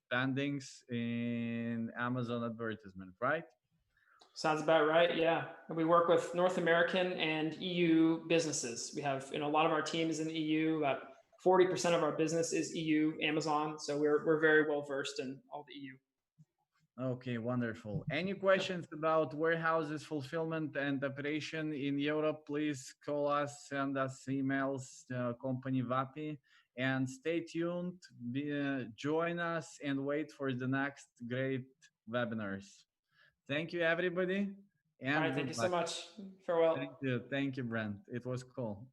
spendings in Amazon advertisement, right? Sounds about right. Yeah. And we work with North American and EU businesses. We have, a lot of our team is in the EU. About 40% of our business is EU, Amazon. So we're very well versed in all the EU. Okay, wonderful. Any questions about warehouses, fulfillment, and operation in Europe, please call us, send us emails, company WAPI, and stay tuned, join us, and wait for the next great webinars. Thank you, everybody, All and right. Thank you so goodbye. much. Farewell. Thank you. Thank you, Brent. It was cool.